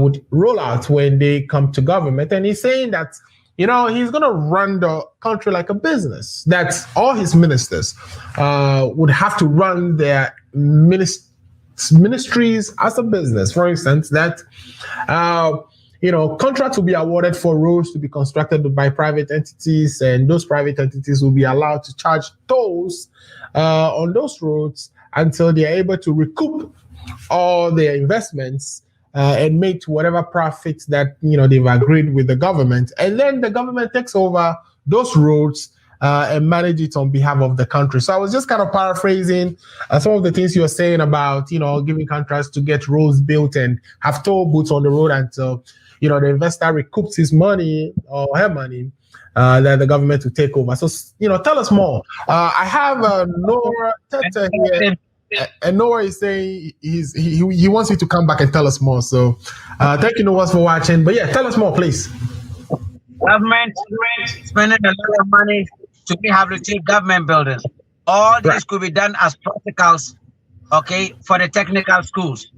would roll out when they come to government. And he's saying that, he's going to run the country like a business, that all his ministers would have to run their ministries as a business. For instance, that, contracts will be awarded for roads to be constructed by private entities, and those private entities will be allowed to charge tolls on those roads until they are able to recoup all their investments and make whatever profits that they've agreed with the government, and then the government takes over those roads and manage it on behalf of the country. So I was just kind of paraphrasing some of the things you were saying about giving contracts to get roads built and have toll booths on the road until the investor recoups his money or her money that the government will take over. So tell us more. I have Nora Tete here. And Noah is saying he wants you to come back and tell us more. So thank you, Noah, for watching. But yeah, tell us more, please. Government spending a lot of money to rehabilitate government buildings. All this could be done as practicals, for the technical schools.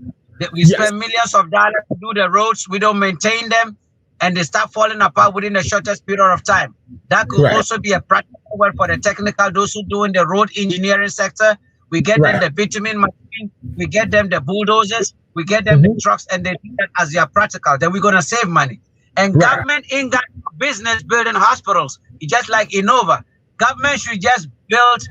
We spend millions of dollars to do the roads. We don't maintain them, and they start falling apart within the shortest period of time. That could also be a practical work for the technical, those who do in the road engineering sector. We get them the bitumen machine, we get them the bulldozers, we get them the trucks, and they do that as their practical. Then we're going to save money. And government ain't got business building hospitals. It's just like Innova. Government should just build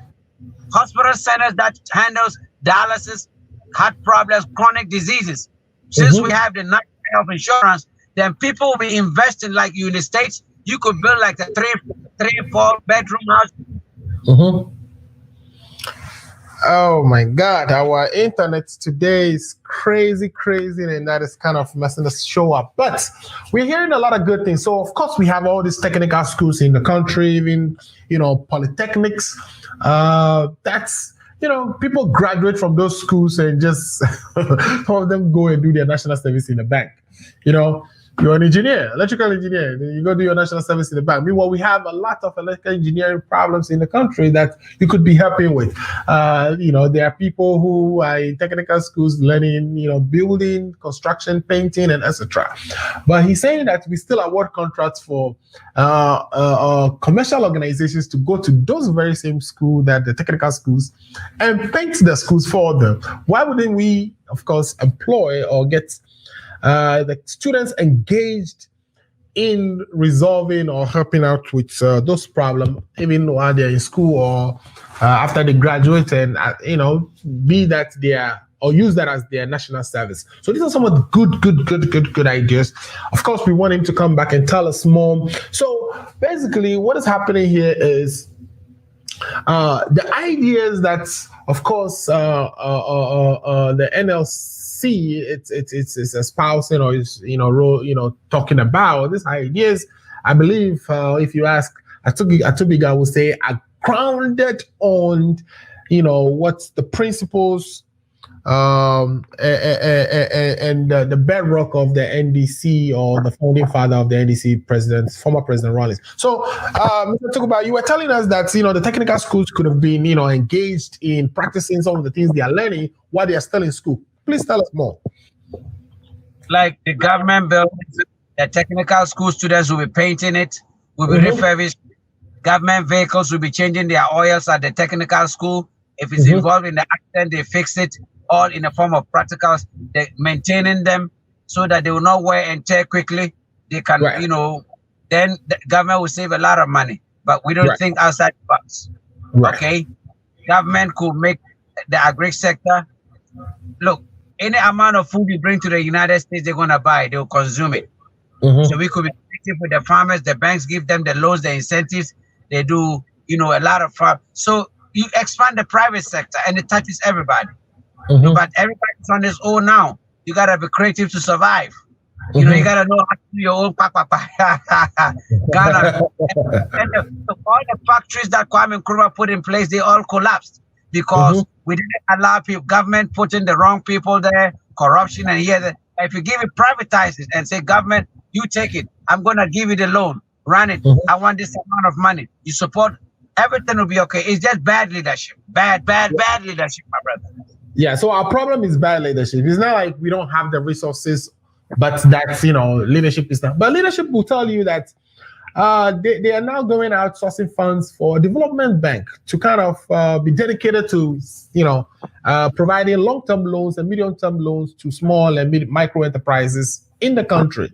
hospital centers that handles dialysis, heart problems, chronic diseases. Since we have the national health insurance, then people will be investing like you in the States. You could build like a 3-4 bedroom house. Oh my God, our internet today is crazy, and that is kind of messing the show up. But we're hearing a lot of good things. So of course we have all these technical schools in the country, even polytechnics. That's people graduate from those schools and just some of them go and do their national service in the bank. You're an engineer, electrical engineer, you go do your national service in the bank. Meanwhile, we have a lot of electrical engineering problems in the country that you could be helping with. There are people who are in technical schools learning, building, construction, painting, and etc. But he's saying that we still award contracts for commercial organizations to go to those very same schools, that the technical schools, and paint the schools for them. Why wouldn't we, of course, employ or get the students engaged in resolving or helping out with those problems, even while they're in school or after they graduate, and be that or use that as their national service. So these are some of the good ideas. Of course, we want him to come back and tell us more. So basically, what is happening here is the ideas that, of course, the NLC it's espousing or is talking about these ideas. I believe if you ask Atubiga, will say are grounded on what's the principles and the bedrock of the NDC, or the founding father of the NDC, former President Rawlings. So, Mr. Atubiga, you were telling us that the technical schools could have been engaged in practicing some of the things they are learning while they are still in school. Please tell us more. Like the government buildings, the technical school students will be painting it, will be refurbished. Government vehicles will be changing their oils at the technical school. If it's involved in the accident, they fix it, all in the form of practicals. They're maintaining them so that they will not wear and tear quickly. They can, then the government will save a lot of money. But we don't think outside the box. Okay? Government could make the agri sector. Look, any amount of food you bring to the United States, they're going to buy. They'll consume it. So we could be active with the farmers. The banks give them the loans, the incentives. They do, a lot of farm. So you expand the private sector, and it touches everybody. But everybody's on his own now. You got to be creative to survive. You got to know how to do your own papa. And all the factories that Kwame Nkrumah put in place, they all collapsed because we didn't allow people, government putting the wrong people there, corruption, and here. If you give it, privatize it, and say, government, you take it. I'm going to give you the loan. run it. I want this amount of money. You support, everything will be okay. It's just bad leadership. Bad leadership, my brother. Yeah, so our problem is bad leadership. It's not like we don't have the resources, but that's, leadership is not. But leadership will tell you that they are now going out sourcing funds for a development bank to kind of be dedicated to, providing long-term loans and medium-term loans to small and micro enterprises in the country.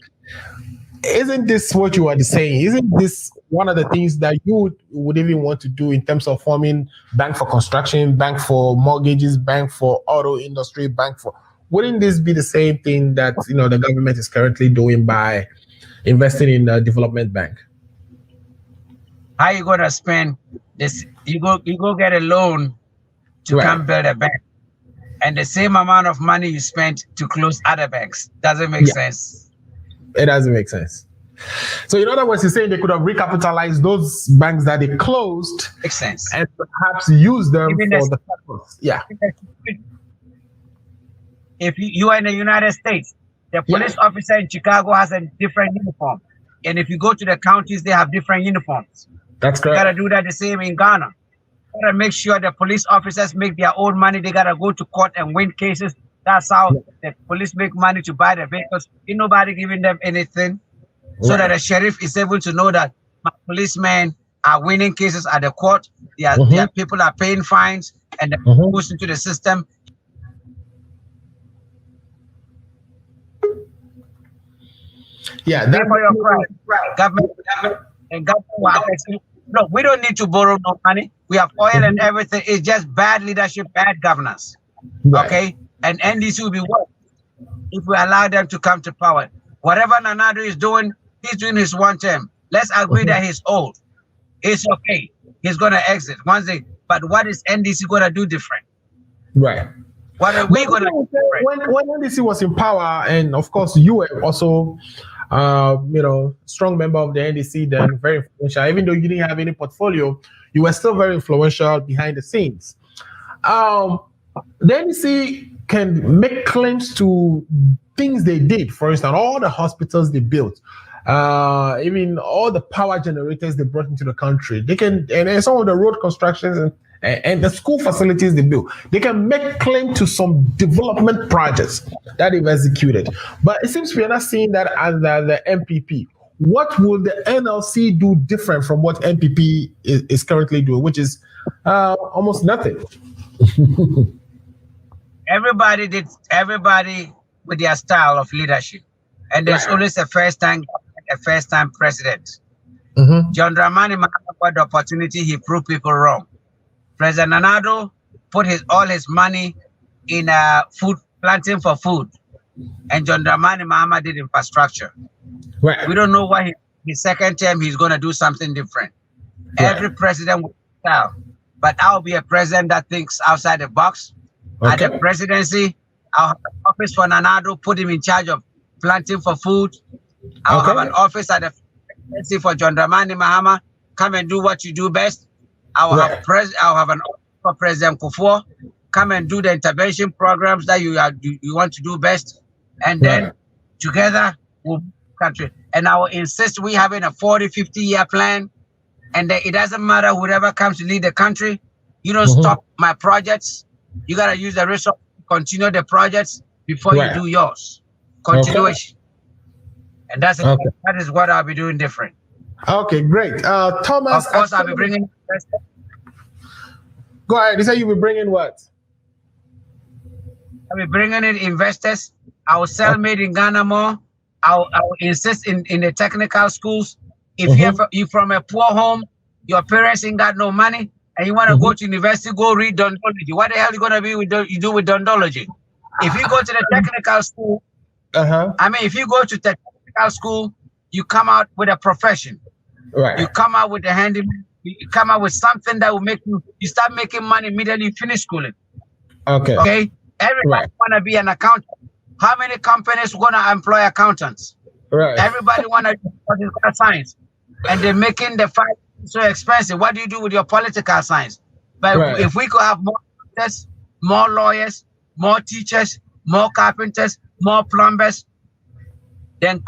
Isn't this what you are saying? Isn't this one of the things that you would even want to do in terms of forming bank for construction, bank for mortgages, bank for auto industry, bank for... Wouldn't this be the same thing that, the government is currently doing by investing in a development bank? How you gonna spend this? You go get a loan to come build a bank, and the same amount of money you spent to close other banks doesn't make sense. It doesn't make sense. So in other words, you're saying they could have recapitalized those banks that they closed. Makes sense. And perhaps use them for the purpose. Yeah. If you are in the United States, the police officer in Chicago has a different uniform. And if you go to the counties, they have different uniforms. That's correct. You gotta do that the same in Ghana. You gotta make sure the police officers make their own money. They gotta go to court and win cases. That's how the police make money to buy the vehicles. Ain't nobody giving them anything. So that the sheriff is able to know that my policemen are winning cases at the court. Their people are paying fines and they're pushed into the system. Yeah, that's for your crime. Government will affect you. Look, we don't need to borrow no money. We have oil and everything. It's just bad leadership, bad governance. Okay? And NDC will be worse if we allow them to come to power. Whatever Nanado is doing, he's doing his one term. Let's agree that he's old. It's okay. He's going to exit. But what is NDC going to do different? Right. What are we going to do different? When NDC was in power, and of course you were also strong member of the NDC then, very influential. Even though you didn't have any portfolio, you were still very influential behind the scenes. The NDC can make claims to things they did. For instance, all the hospitals they built, even all the power generators they brought into the country. They can, and some of the road constructions and the school facilities they built. They can make claim to some development projects that they've executed. But it seems we are not seeing that under the MPP. What will the NLC do different from what MPP is currently doing, which is almost nothing? Everybody with their style of leadership. And there's always a first-time president. John Dramani Mahama got the opportunity, he proved people wrong. President Nanado put all his money in food planting for food. And John Dramani Mahama did infrastructure. Right. We don't know why his second term he's going to do something different. Right. Every president will style. But I'll be a president that thinks outside the box. At the presidency, I'll have an office for Nanado, put him in charge of planting for food. I'll have an office at the presidency for John Dramani Mahama. Come and do what you do best. I'll have an office for President Kufuor. Come and do the intervention programs that you want to do best. And then together we'll country. And I will insist we having a 40, 50-year plan. And that it doesn't matter whoever comes to lead the country. You don't stop my projects. You got to use the resource to continue the projects before you do yours. Continuation. And that is what I'll be doing different. Okay, great. Thomas. Of course, I'll be bringing investors. Go ahead. You say you'll be bringing what? I'll be bringing in investors. I will sell made in Ghana more. I will insist in the technical schools. If you're from a poor home, your parents ain't got no money, and you want to go to university, go read dondology. What the hell are you going to be you do with dondology? If you go to the technical school, if you go to technical school, you come out with a profession. Right. You come out with a handyman. You come out with something that will make you start making money immediately you finish schooling. Okay. Everybody want to be an accountant. How many companies want to employ accountants? Right. Everybody want to do science, and they're making the fight so expensive. What do you do with your political science? But if we could have more doctors, more lawyers, more teachers, more carpenters, more plumbers, then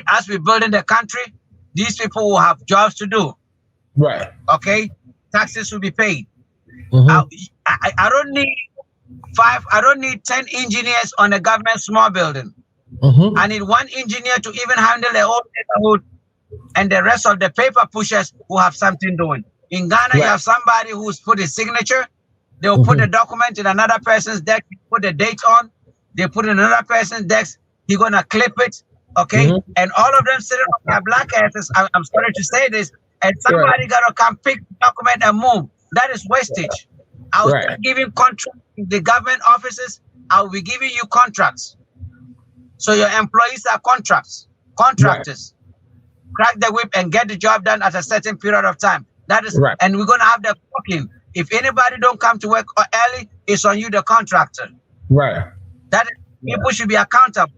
as we build in the country, these people will have jobs to do. Right. Okay, taxes will be paid. I don't need 5. I don't need 10 engineers on a government small building. I need 1 engineer to even handle the whole neighborhood, and the rest of the paper pushers who have something doing. In Ghana, you have somebody who's put his signature. They'll put the document in another person's desk, put the date on. They put in another person's desk. He's gonna clip it, okay? And all of them sitting on their black asses. I'm sorry to say this, and somebody gotta come pick the document and move. That is wastage. I will start giving contracts to the government offices. I will be giving you contracts. So your employees are contractors. Crack the whip and get the job done at a certain period of time. That is, and we're gonna have the booking. If anybody don't come to work early, it's on you, the contractor. Right. That is, people should be accountable.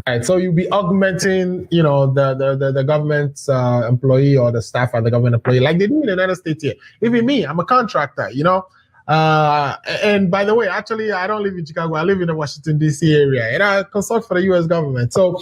Right. So you'll be augmenting, the government employee or the staff at the government employee, like they do in the United States here. Even me, I'm a contractor, and by the way, actually, I don't live in Chicago. I live in the Washington, D.C. area, and I consult for the U.S. government. So,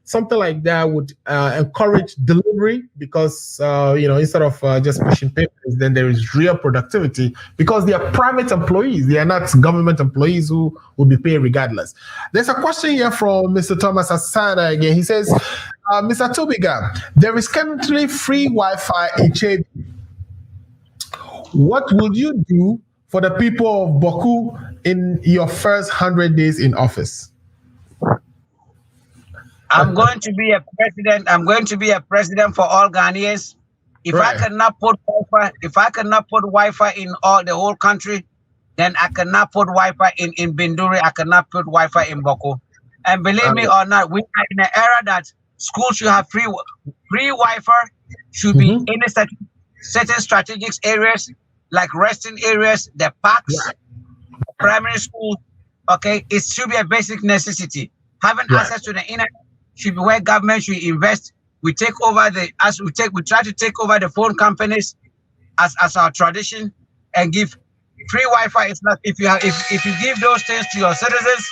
something like that would encourage delivery because, instead of just pushing papers, then there is real productivity because they are private employees. They are not government employees who will be paid regardless. There's a question here from Mr. Thomas Asada again. He says, Mr. Atubiga, there is currently free Wi-Fi in Chad. What will you do for the people of Boku in your first 100 days in office? I'm going to be a president. I'm going to be a president for all Ghanaians. If I cannot put Wi-Fi in the whole country, then I cannot put Wi-Fi in Binduri. I cannot put Wi-Fi in Boku. And believe me or not, we are in an era that schools should have free Wi-Fi. Should be in certain strategic areas like resting areas, the parks, primary schools. Okay, it should be a basic necessity. Having access to the internet should be where government should invest. We try to take over the phone companies as our tradition and give free Wi-Fi. It's not if you give those things to your citizens,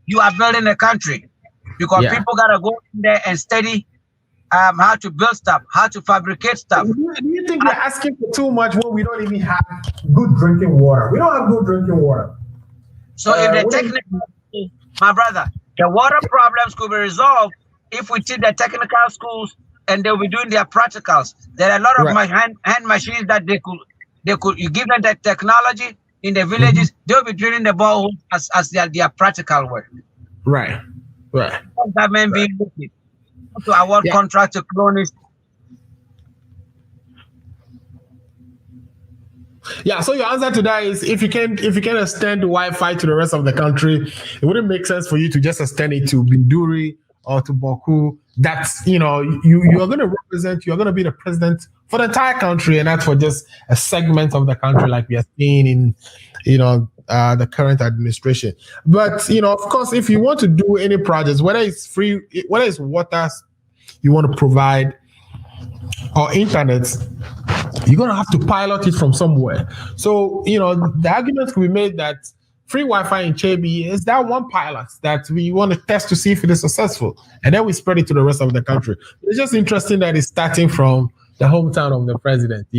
you are building a country because people gotta go in there and study how to build stuff, how to fabricate stuff. Do you think we're asking for too much when we don't even have good drinking water? We don't have good drinking water. So if the technical, my brother, the water problems could be resolved if we teach the technical schools and they'll be doing their practicals. There are a lot of hand machines that you give them the technology in the villages, they'll be drilling the boreholes as their practical work. Right. Government being wicked to award contract to cronies. Yeah, so your answer to that is if you can extend Wi-Fi to the rest of the country, it wouldn't make sense for you to just extend it to Binduri or to Boku. That's you're going to represent, you're going to be the president for the entire country and not for just a segment of the country like we are seeing in the current administration. But of course, if you want to do any projects, whether it's free, whether it's water you want to provide or internet, you're going to have to pilot it from somewhere. So, the argument could be made that free Wi-Fi in Chebi is that one pilot that we want to test to see if it is successful. And then we spread it to the rest of the country. It's just interesting that it's starting from the hometown of the president, I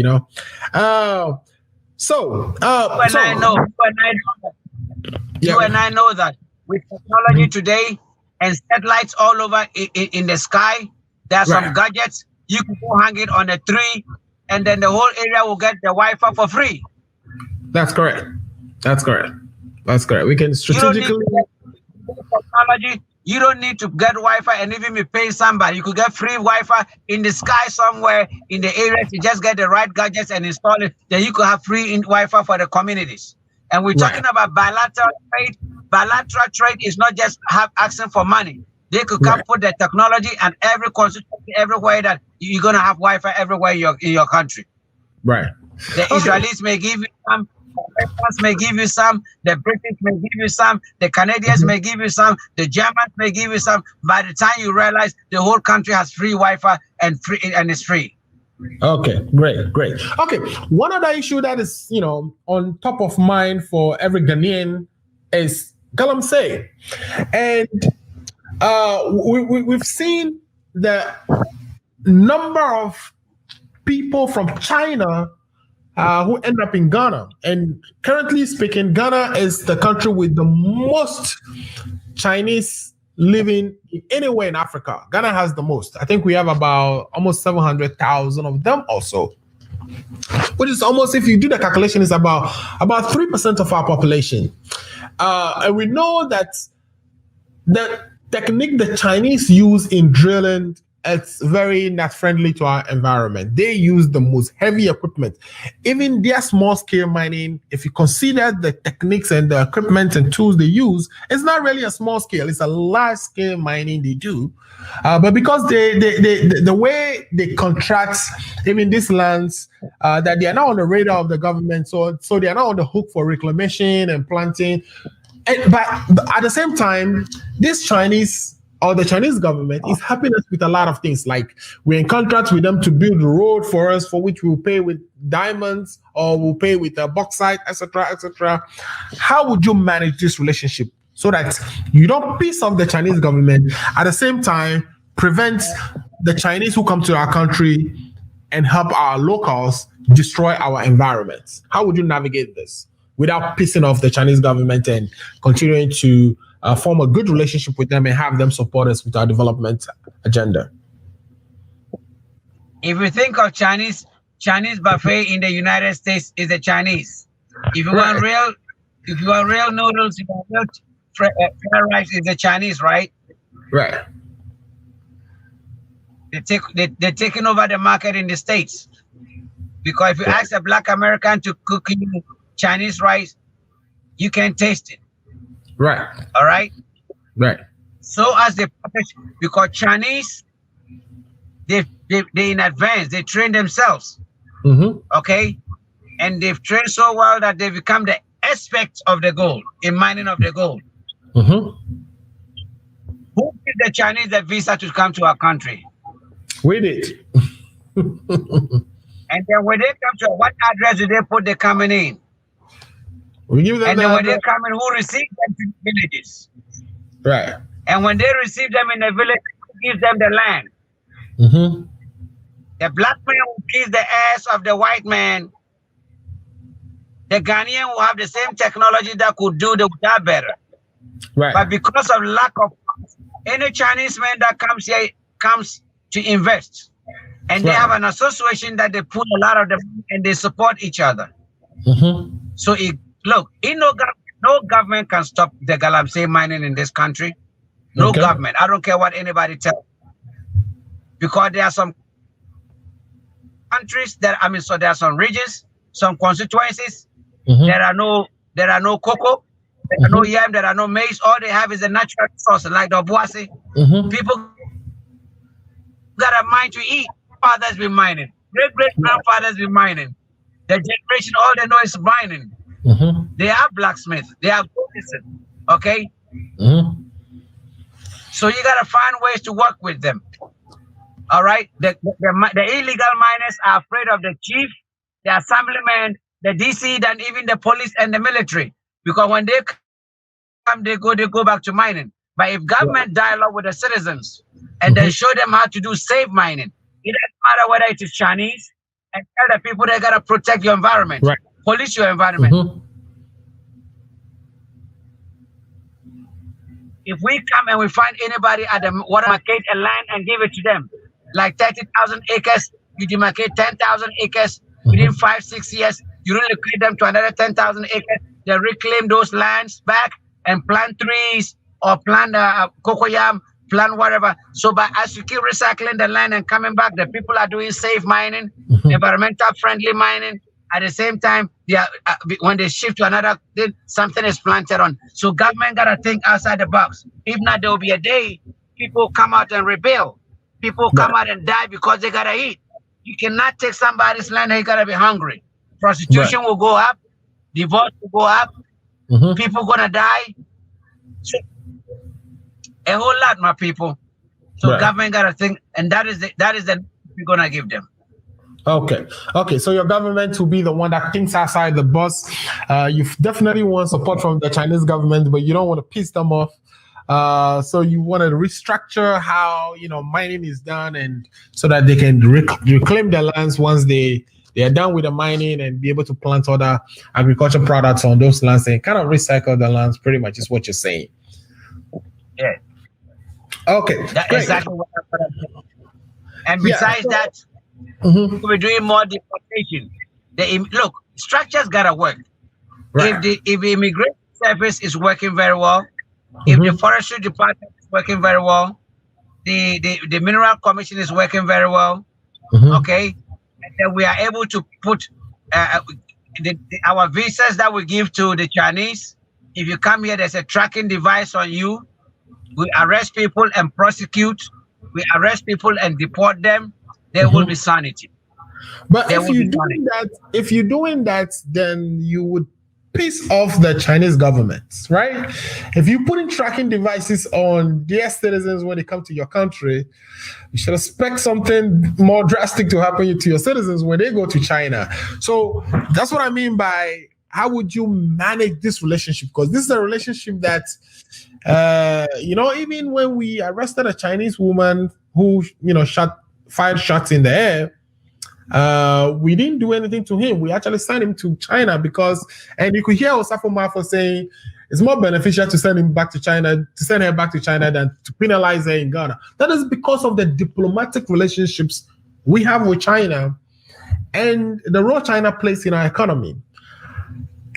know that with technology today and satellites all over in the sky, there are some gadgets. You can go hang it on a tree, and then the whole area will get the Wi-Fi for free. That's correct. We can strategically technology. You don't need to get Wi-Fi and even be paying somebody. You could get free Wi-Fi in the sky somewhere in the area. You just get the right gadgets and install it. Then you could have free Wi-Fi for the communities. And we're talking about bilateral trade. Bilateral trade is not just asking for money. They could come put the technology and every constituency everywhere that you're gonna have Wi-Fi everywhere in your country. Right. The Israelis may give you some, the Americans may give you some, the British may give you some, the Canadians may give you some, the Germans may give you some. By the time you realize the whole country has free Wi-Fi and it's free. Okay, great. Okay, one other issue that is on top of mind for every Ghanaian is Galamsey. And we've seen the number of people from China who end up in Ghana. And currently speaking, Ghana is the country with the most Chinese living anywhere in Africa. Ghana has the most. I think we have about almost 700,000 of them also. Which is almost, if you do the calculation, is about 3% of our population. And we know that the technique the Chinese use in drilling, it's very not friendly to our environment. They use the most heavy equipment. Even their small scale mining, if you consider the techniques and the equipment and tools they use, it's not really a small scale. It's a large scale mining they do. But because the way they contract even these lands, that they are now on the radar of the government, so they are now on the hook for reclamation and planting. But at the same time, this the Chinese government is helping us with a lot of things. Like we're in contracts with them to build a road for us, for which we'll pay with diamonds or we'll pay with bauxite, etc., etc. How would you manage this relationship so that you don't piss off the Chinese government, at the same time prevent the Chinese who come to our country and help our locals destroy our environment? How would you navigate this without pissing off the Chinese government and continuing to form a good relationship with them and have them support us with our development agenda? If you think of Chinese buffet in the United States, is the Chinese. If you want real noodles, you want real fried rice, is the Chinese, right? Right. They're taking over the market in the States. Because if you ask a Black American to cook you Chinese rice, you can taste it. Right. All right. Right. So as they, because Chinese, they in advance, they train themselves. Mm-hmm. Okay. And they've trained so well that they become the experts of the gold, in mining of the gold. Mm-hmm. Who gives the Chinese a visa to come to our country? We did. And then when they come to, what address do they put the coming in? We give them and then when they come in, who receives them to the villages? Right. And when they receive them in the village, who gives them the land? Mm-hmm. The black man will kiss the ass of the white man. The Ghanaian will have the same technology that could do that better. Right. But because of lack of, any Chinese man that comes here comes to invest. And they have an association that they put a lot of them and they support each other. Mm-hmm. So look, no government can stop the galamsey mining in this country. No government. I don't care what anybody tells. Because there are some countries that, so there are some regions, some constituencies. Mm-hmm. There are no cocoa, there are no yam, there are no maize. All they have is a natural resource like the obuasi. Mm-hmm. People got a mind to eat. Fathers be mining. Great-great-grandfathers be mining. The generation, all they know is mining. Mm-hmm. They are blacksmiths. They are goldsmiths. Okay? Mm-hmm. So you got to find ways to work with them. All right? The illegal miners are afraid of the chief, the assemblyman, the DC, and even the police and the military. Because when they come, they go back to mining. But if government dialogue with the citizens and then show them how to do safe mining, it doesn't matter whether it is Chinese, and tell the people they got to protect your environment, police your environment. Mm-hmm. If we come and we find anybody at the water market a land and give it to them, like 30,000 acres, you demarcate 10,000 acres within 5-6 years, you relocate them to another 10,000 acres, they reclaim those lands back and plant trees or plant cocoyam, plant whatever. So as you keep recycling the land and coming back, the people are doing safe mining, environmental friendly mining. At the same time, when they shift to another, then something is planted on. So government got to think outside the box. If not, there will be a day people come out and rebel. People come out and die because they got to eat. You cannot take somebody's land and you got to be hungry. Prostitution will go up. Divorce will go up. People going to die. So, a whole lot, my people. So government got to think, and that is the we're going to give them. Okay. So your government will be the one that thinks outside the box. You definitely want support from the Chinese government, but you don't want to piss them off. So you want to restructure how mining is done, and so that they can reclaim their lands once they are done with the mining and be able to plant other agriculture products on those lands and kind of recycle the lands. Pretty much is what you're saying. Yeah. Okay. That's great. exactly what I'm saying. And besides that, we're doing more deportation. Look, structures gotta work. Right. If the immigration service is working very well, if the forestry department is working very well, the mineral commission is working very well, okay, and then we are able to put our visas that we give to the Chinese. If you come here, there's a tracking device on you. We arrest people and prosecute. We arrest people and deport them. There will be sanity. But if you're doing that, then you would piss off the Chinese government, right? If you put in tracking devices on their citizens when they come to your country, you should expect something more drastic to happen to your citizens when they go to China. So that's what I mean by how would you manage this relationship? Because this is a relationship that, even when we arrested a Chinese woman who, fired shots in the air, we didn't do anything to him. We actually sent him to China and you could hear Osafo Mafo saying it's more beneficial to send her back to China than to penalize her in Ghana. That is because of the diplomatic relationships we have with China and the role China plays in our economy.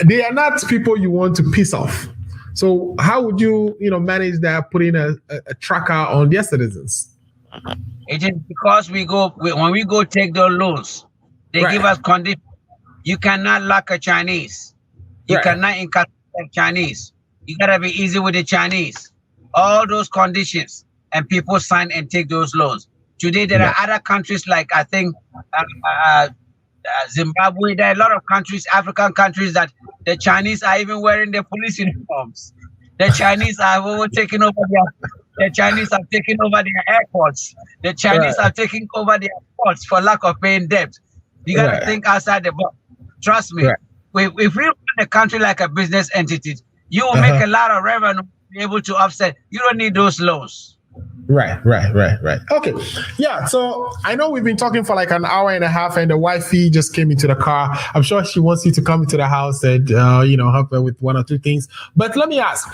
They are not people you want to piss off. So how would you, manage that, putting a tracker on their citizens? It is because when we go take those loans, they give us conditions. You cannot lock a Chinese. You cannot incarcerate a Chinese. You gotta be easy with the Chinese. All those conditions, and people sign and take those loans. Today there are other countries like I think Zimbabwe. There are a lot of countries, African countries, that the Chinese are even wearing their police uniforms. The Chinese are taking over the Chinese are taking over their airports. The Chinese are taking over their ports for lack of paying debt. You got to think outside the box. Trust me. If we run a country like a business entity, you will make a lot of revenue, be able to offset. You don't need those loans. Right. Okay. Yeah. So I know we've been talking for like an hour and a half, and the wifey just came into the car. I'm sure she wants you to come into the house and help her with one or two things. But let me ask,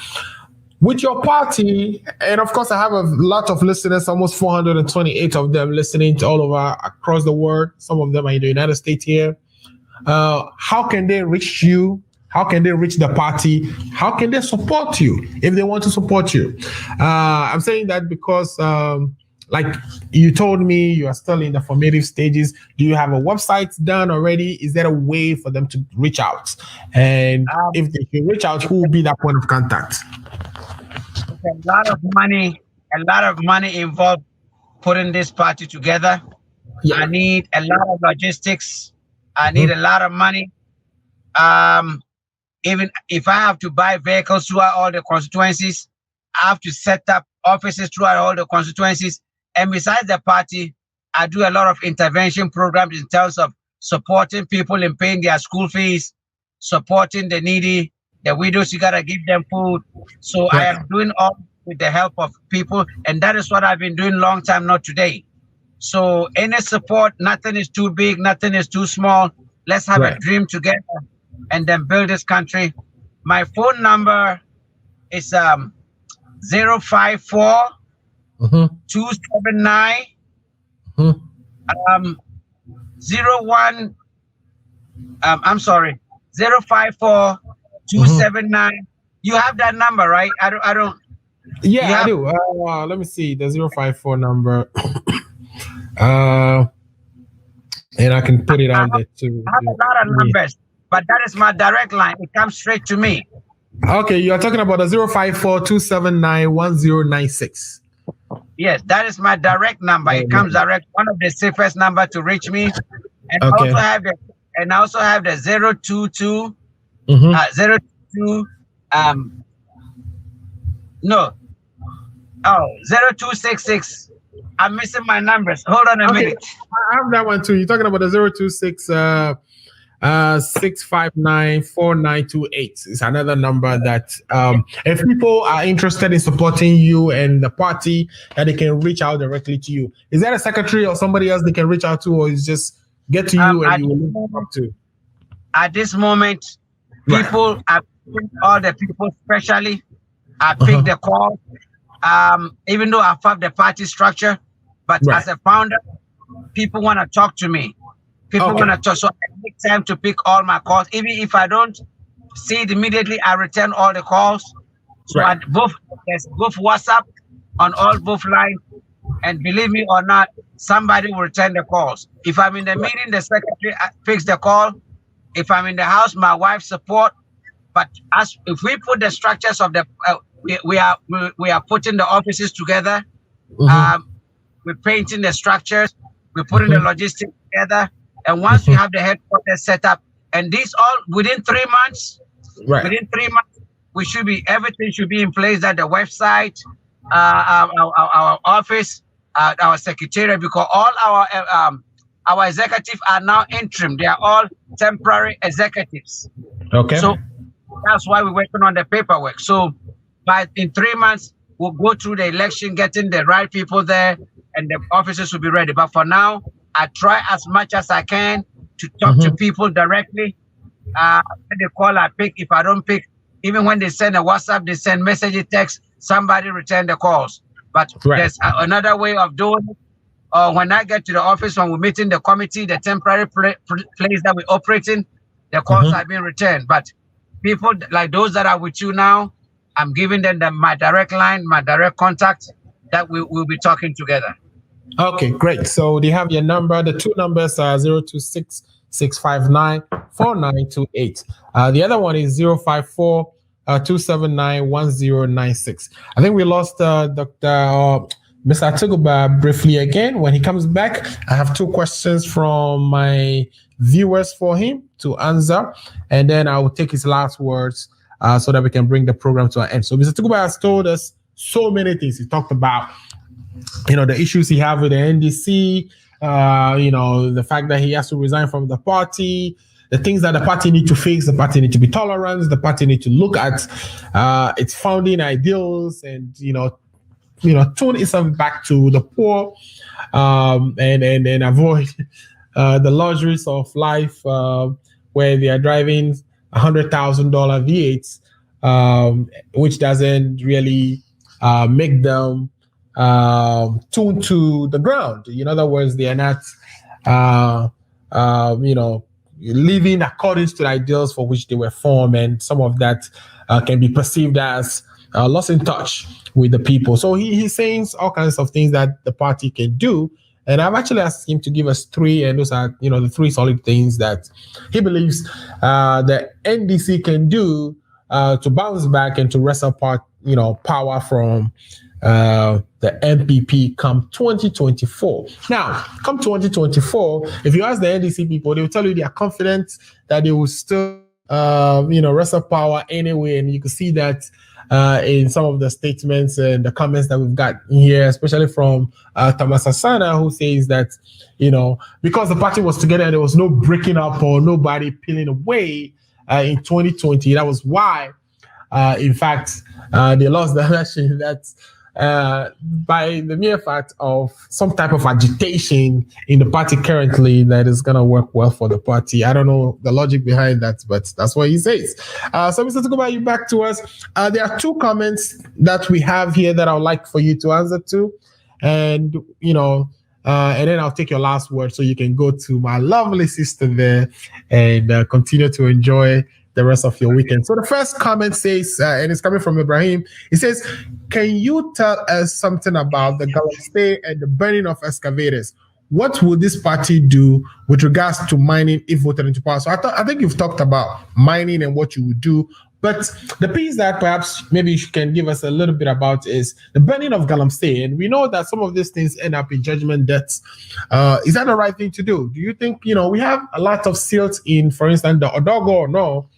with your party, and of course I have a lot of listeners, almost 428 of them listening all over across the world. Some of them are in the United States here. How can they reach you? How can they reach the party? How can they support you if they want to support you? I'm saying that because, like you told me, you are still in the formative stages. Do you have a website done already? Is there a way for them to reach out? And if they can reach out, who will be that point of contact? A lot of money involved putting this party together. Yeah. I need a lot of logistics. I need a lot of money. Even if I have to buy vehicles throughout all the constituencies, I have to set up offices throughout all the constituencies. And besides the party, I do a lot of intervention programs in terms of supporting people in paying their school fees, supporting the needy, the widows. You got to give them food. So I am doing all with the help of people. And that is what I've been doing long time, not today. So any support, nothing is too big, nothing is too small. Let's have a dream together and then build this country. My phone number is 054 279 01. I'm sorry, 054 279. You have that number, right? I don't. Yeah, I do. Let me see the 054 number. And I can put it out there too. I have a lot of numbers, but that is my direct line. It comes straight to me. Okay, you're talking about the 054-279-1096. Yes, that is my direct number. It comes direct. One of the safest number to reach me. And I also have the 022 0266. I'm missing my numbers. Hold on a minute. I have that one too. You're talking about the 026 659-4928 is another number that if people are interested in supporting you and the party, that they can reach out directly to you. Is there a secretary or somebody else they can reach out to, or is just get to you and you will talk to? At this moment, people are all the people, especially I pick the call. Even though I have the party structure, but as a founder, people want to talk to me. People want to talk, so I take time to pick all my calls. Even if I don't see it immediately, I return all the calls. So there's both WhatsApp on both lines, and believe me or not, somebody will return the calls. If I'm in the meeting, the secretary picks the call. If I'm in the house, my wife support. But if we put the structures of the, we are putting the offices together. We're painting the structures. We're putting the logistics together. And once we have the headquarters set up, and this all within 3 months, within 3 months, everything should be in place. That the website, our office, our secretariat, because all our executives are now interim. They are all temporary executives. Okay. So that's why we're working on the paperwork. So in 3 months, we'll go through the election, getting the right people there, and the officers will be ready. But for now, I try as much as I can to talk to people directly. When they call, I pick. If I don't pick, even when they send a WhatsApp, they send message, text, somebody return the calls. But there's another way of doing it. When I get to the office, when we're meeting the committee, the temporary place that we're operating, the calls have been returned. But people like those that are with you now, I'm giving them my direct line, my direct contact, that we will be talking together. Okay, great. So they have your number. The two numbers are 026-659-4928. The other one is 054-279-1096. I think we lost Dr. Mr. Atubiga briefly again. When he comes back, I have two questions from my viewers for him to answer, and then I will take his last words so that we can bring the program to an end. So Mr. Atubiga has told us so many things. He talked about the issues he have with the NDC, the fact that he has to resign from the party, the things that the party need to fix. The party need to be tolerant. The party need to look at its founding ideals and, tune itself back to the poor and avoid the luxuries of life where they are driving $100,000 V8s, which doesn't really make them tuned to the ground. In other words, they are not, living according to the ideals for which they were formed, and some of that can be perceived as lost in touch with the people. So he's saying all kinds of things that the party can do, and I've actually asked him to give us three, and those are the three solid things that he believes the NDC can do to bounce back and to wrestle power from the MPP come 2024. Now, come 2024, if you ask the NDC people, they will tell you they are confident that they will still, wrestle power anyway. And you can see that in some of the statements and the comments that we've got here, especially from Thomas Asana, who says that, because the party was together, there was no breaking up or nobody peeling away in 2020. That was why, in fact, they lost the election. That's by the mere fact of some type of agitation in the party currently that is going to work well for the party. I don't know the logic behind that, but that's what he says. So Mr. Atubiga, you back to us. There are two comments that we have here that I would like for you to answer to. And, and then I'll take your last word so you can go to my lovely sister there and continue to enjoy the rest of your weekend. So the first comment says, and it's coming from Ibrahim, it says, can you tell us something about the Galamsey and the burning of excavators? What will this party do with regards to mining if voted into power? So I think you've talked about mining and what you would do, but the piece that perhaps maybe you can give us a little bit about is the burning of Galamsey. And we know that some of these things end up in judgment debts. Is that the right thing to do? Do you think, we have a lot of silt in, for instance, the Odogo or no?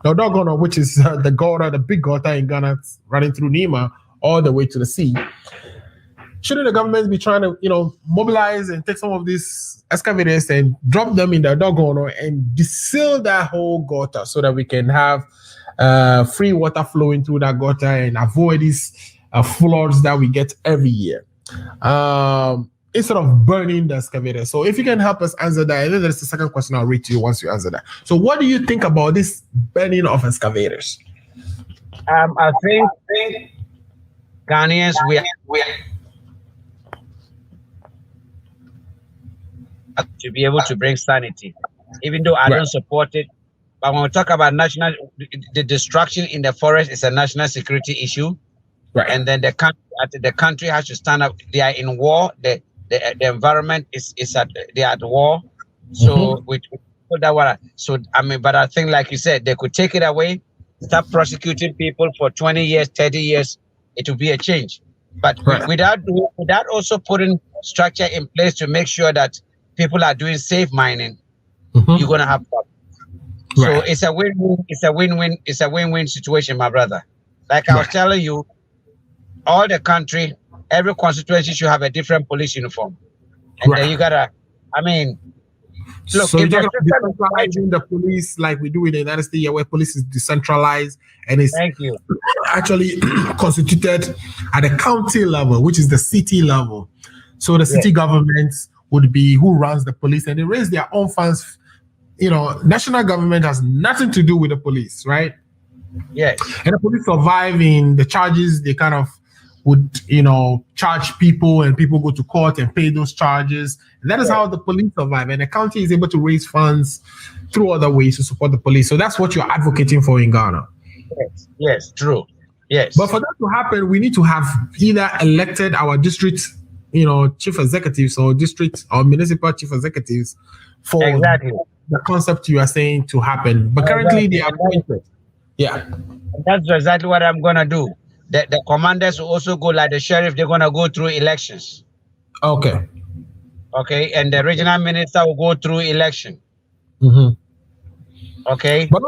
The Odogono, which is the big gutter in Ghana running through Nima all the way to the sea. shouldn't the government be trying to, mobilize and take some of these excavators and drop them in the doggone and deseal that whole gutter so that we can have free water flowing through that gutter and avoid these floods that we get every year, instead of burning the excavator? So if you can help us answer that, and then there's the second question I'll read to you once you answer that. So what do you think about this burning of excavators? I think Ghanaians, we to be able to bring sanity, even though I don't support it. But when we talk about the destruction in the forest is a national security issue, right? And then the country has to stand up. They are in war. The environment they are at war. So we put that one. So but I think, like you said, they could take it away, start prosecuting people for 20 years, 30 years. It will be a change. But without also putting structure in place to make sure that people are doing safe mining, you're gonna have problems. So it's a win-win. It's a win-win. It's a win-win situation, my brother. Like I was telling you, all the country, every constituency should have a different police uniform, and then you gotta. Look, so you're decentralizing the police like we do in the United States, where police is decentralized and it's actually constituted at the county level, which is the city level. So the city government would be who runs the police, and they raise their own funds. National government has nothing to do with the police, right? Yes. And the police survive in the charges. They kind of would, charge people, and people go to court and pay those charges. And that is how the police survive. And the county is able to raise funds through other ways to support the police. So that's what you're advocating for in Ghana. Yes, true. Yes. But for that to happen, we need to have either elected our district, chief executives or district or municipal chief executives for the concept you are saying to happen. But currently they are appointed. Yeah. That's exactly what I'm going to do. The commanders will also go like the sheriff. They're going to go through elections. Okay. And the regional minister will go through election. Okay. But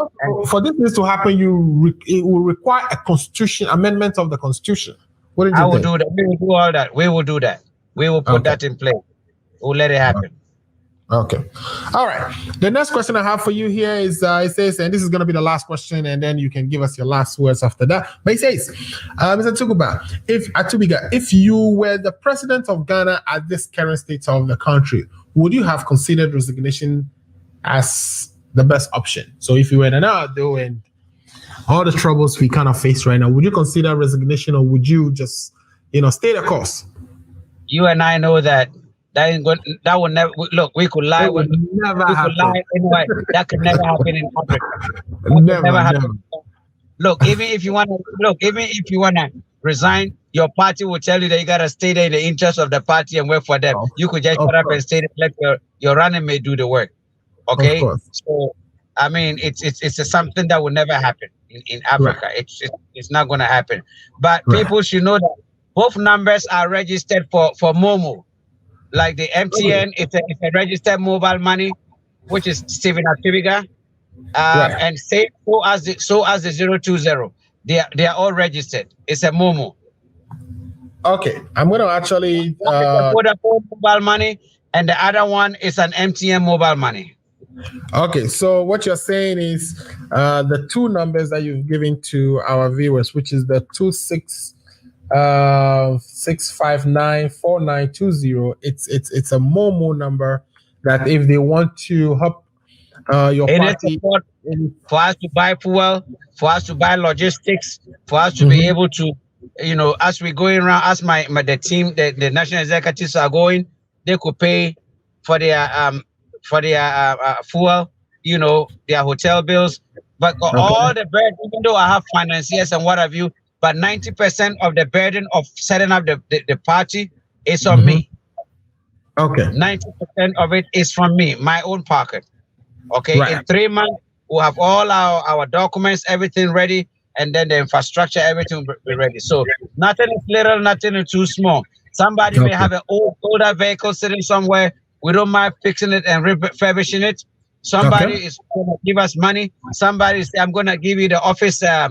for this to happen, it will require a constitution amendment of the constitution. What did you think? Do that. We will do all that. We will do that. We will put that in place. We'll let it happen. Okay. All right. The next question I have for you here is, it says, and this is going to be the last question, and then you can give us your last words after that. But it says, Mr. Atubiga, if you were the president of Ghana at this current state of the country, would you have considered resignation as the best option? So if you were now doing all the troubles we kind of face right now, would you consider resignation, or would you just, stay the course? You and I know that that would never look. We could lie. We could lie anyway. That could never happen in Africa. Never happen. Look, even if you want to resign, your party will tell you that you gotta stay there in the interest of the party and work for them. You could just shut up and stay there, let your running mate do the work. Okay. So it's something that will never happen in Africa. It's not gonna happen. But people should know that both numbers are registered for Momo. Like the MTN, it's a registered mobile money, which is Stephen Atubiga, and so as the 020, they are all registered. It's a Momo. Okay, I'm going to actually Vodafone mobile money, and the other one is an MTN mobile money. Okay, so what you're saying is the two numbers that you've given to our viewers, which is the 6594920. It's a Momo number that if they want to help your party for us to buy fuel, for us to buy logistics, for us to be able to, as we're going around, as the team, the national executives are going, they could pay for their fuel, their hotel bills. But all the burden, even though I have financiers and what have you, but 90% of the burden of setting up the party is on me. Okay. 90% of it is from me, my own pocket. Okay. Right. In 3 months, we'll have all our documents, everything ready, and then the infrastructure, everything will be ready. So nothing is little, nothing is too small. Somebody may have an older vehicle sitting somewhere. We don't mind fixing it and refurbishing it. Somebody is going to give us money. Somebody say, I'm going to give you the office. I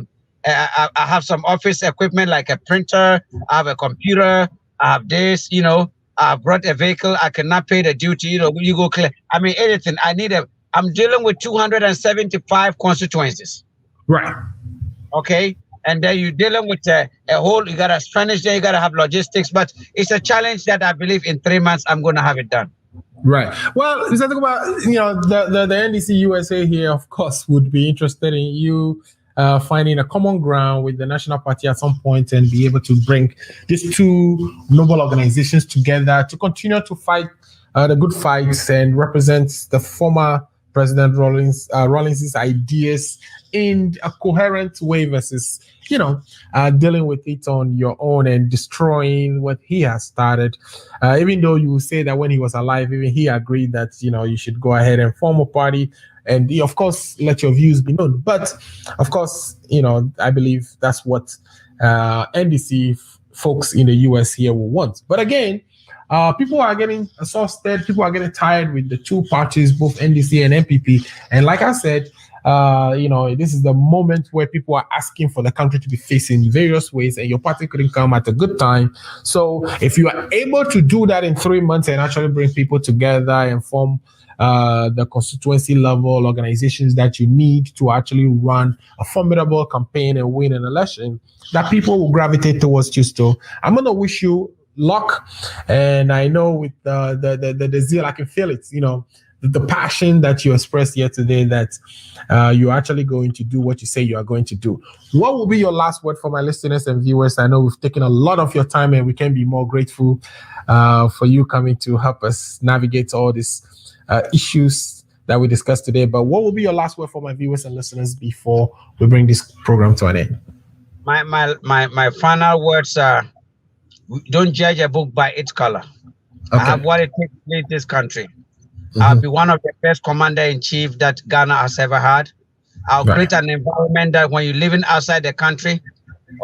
have some office equipment like a printer. I have a computer. I have this, I brought a vehicle, I cannot pay the duty, you go clear. I mean, anything. I'm dealing with 275 constituencies. Right. Okay. And then you're dealing with a whole, you got to Spanish there, you got to have logistics, but it's a challenge that I believe in 3 months, I'm going to have it done. Right. Well, let's talk about, the NDC USA here, of course, would be interested in you finding a common ground with the National Party at some point and be able to bring these two noble organizations together to continue to fight the good fights and represent the former President Rawlings's ideas in a coherent way versus, dealing with it on your own and destroying what he has started. Even though you say that when he was alive, even he agreed that, you should go ahead and form a party and, of course, let your views be known. But, of course, I believe that's what NDC folks in the US here will want. But again, people are getting exhausted. People are getting tired with the two parties, both NDC and NPP. And like I said, this is the moment where people are asking for the country to be facing various ways, and your party couldn't come at a good time. So if you are able to do that in 3 months and actually bring people together and form the constituency level organizations that you need to actually run a formidable campaign and win an election, that people will gravitate towards you still. I'm going to wish you luck, and I know with the zeal, I can feel it, the passion that you expressed here today, that you're actually going to do what you say you are going to do. What will be your last word for my listeners and viewers? I know we've taken a lot of your time, and we can be more grateful for you coming to help us navigate all these issues that we discussed today. But what will be your last word for my viewers and listeners before we bring this program to an end? My final words are: don't judge a book by its color. Okay. I have what it takes to lead this country. Mm-hmm. I'll be one of the best commander-in-chief that Ghana has ever had. I'll create an environment that when you're living outside the country,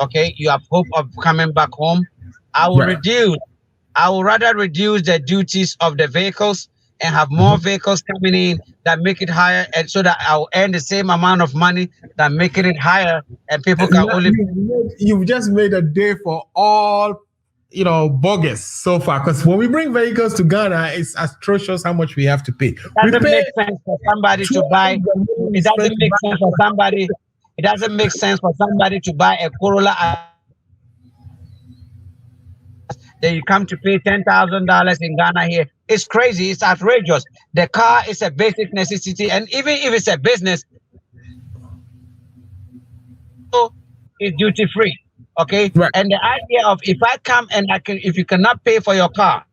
okay, you have hope of coming back home. I will rather reduce the duties of the vehicles and have more vehicles coming in that make it higher, and so that I'll earn the same amount of money than making it higher, and people can You've just made a day for all bogus so far, because when we bring vehicles to Ghana, it's atrocious how much we have to pay. It doesn't make sense for somebody to buy. It doesn't make sense for somebody. It doesn't make sense for somebody to buy a Corolla. Then you come to pay $10,000 in Ghana here. It's crazy. It's outrageous. The car is a basic necessity, and even if it's a business, it's duty free. Okay, right. And the idea of if I come and if you cannot pay for your car,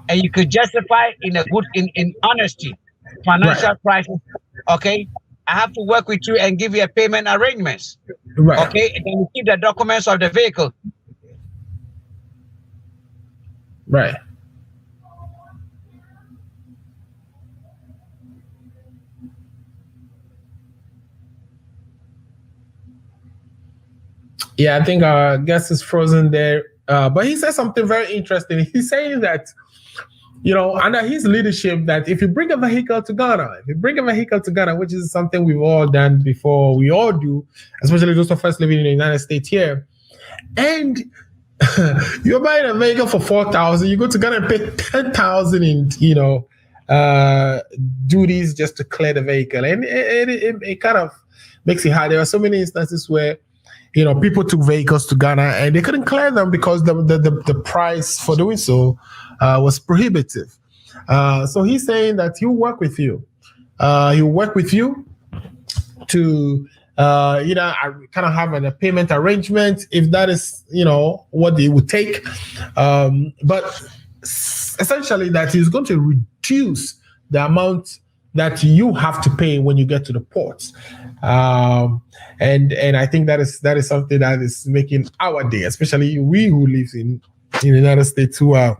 and you could justify in honesty, financial crisis, okay, I have to work with you and give you a payment arrangements. Right. Okay, and then you keep the documents of the vehicle. Right. Yeah, I think our guest is frozen there. But he said something very interesting. He's saying that, under his leadership, that if you bring a vehicle to Ghana, which is something we've all done before, we all do, especially those of us living in the United States here, and you're buying a vehicle for $4,000, you go to Ghana and pay $10,000 in duties just to clear the vehicle, and it kind of makes it hard. There are so many instances where people took vehicles to Ghana and they couldn't clear them because the price for doing so was prohibitive. So he's saying that he'll work with you. He'll work with you to kind of have a payment arrangement if that is what they would take. But essentially that he's going to reduce the amount that you have to pay when you get to the ports. And I think that is something that is making our day, especially we who live in the United States, who are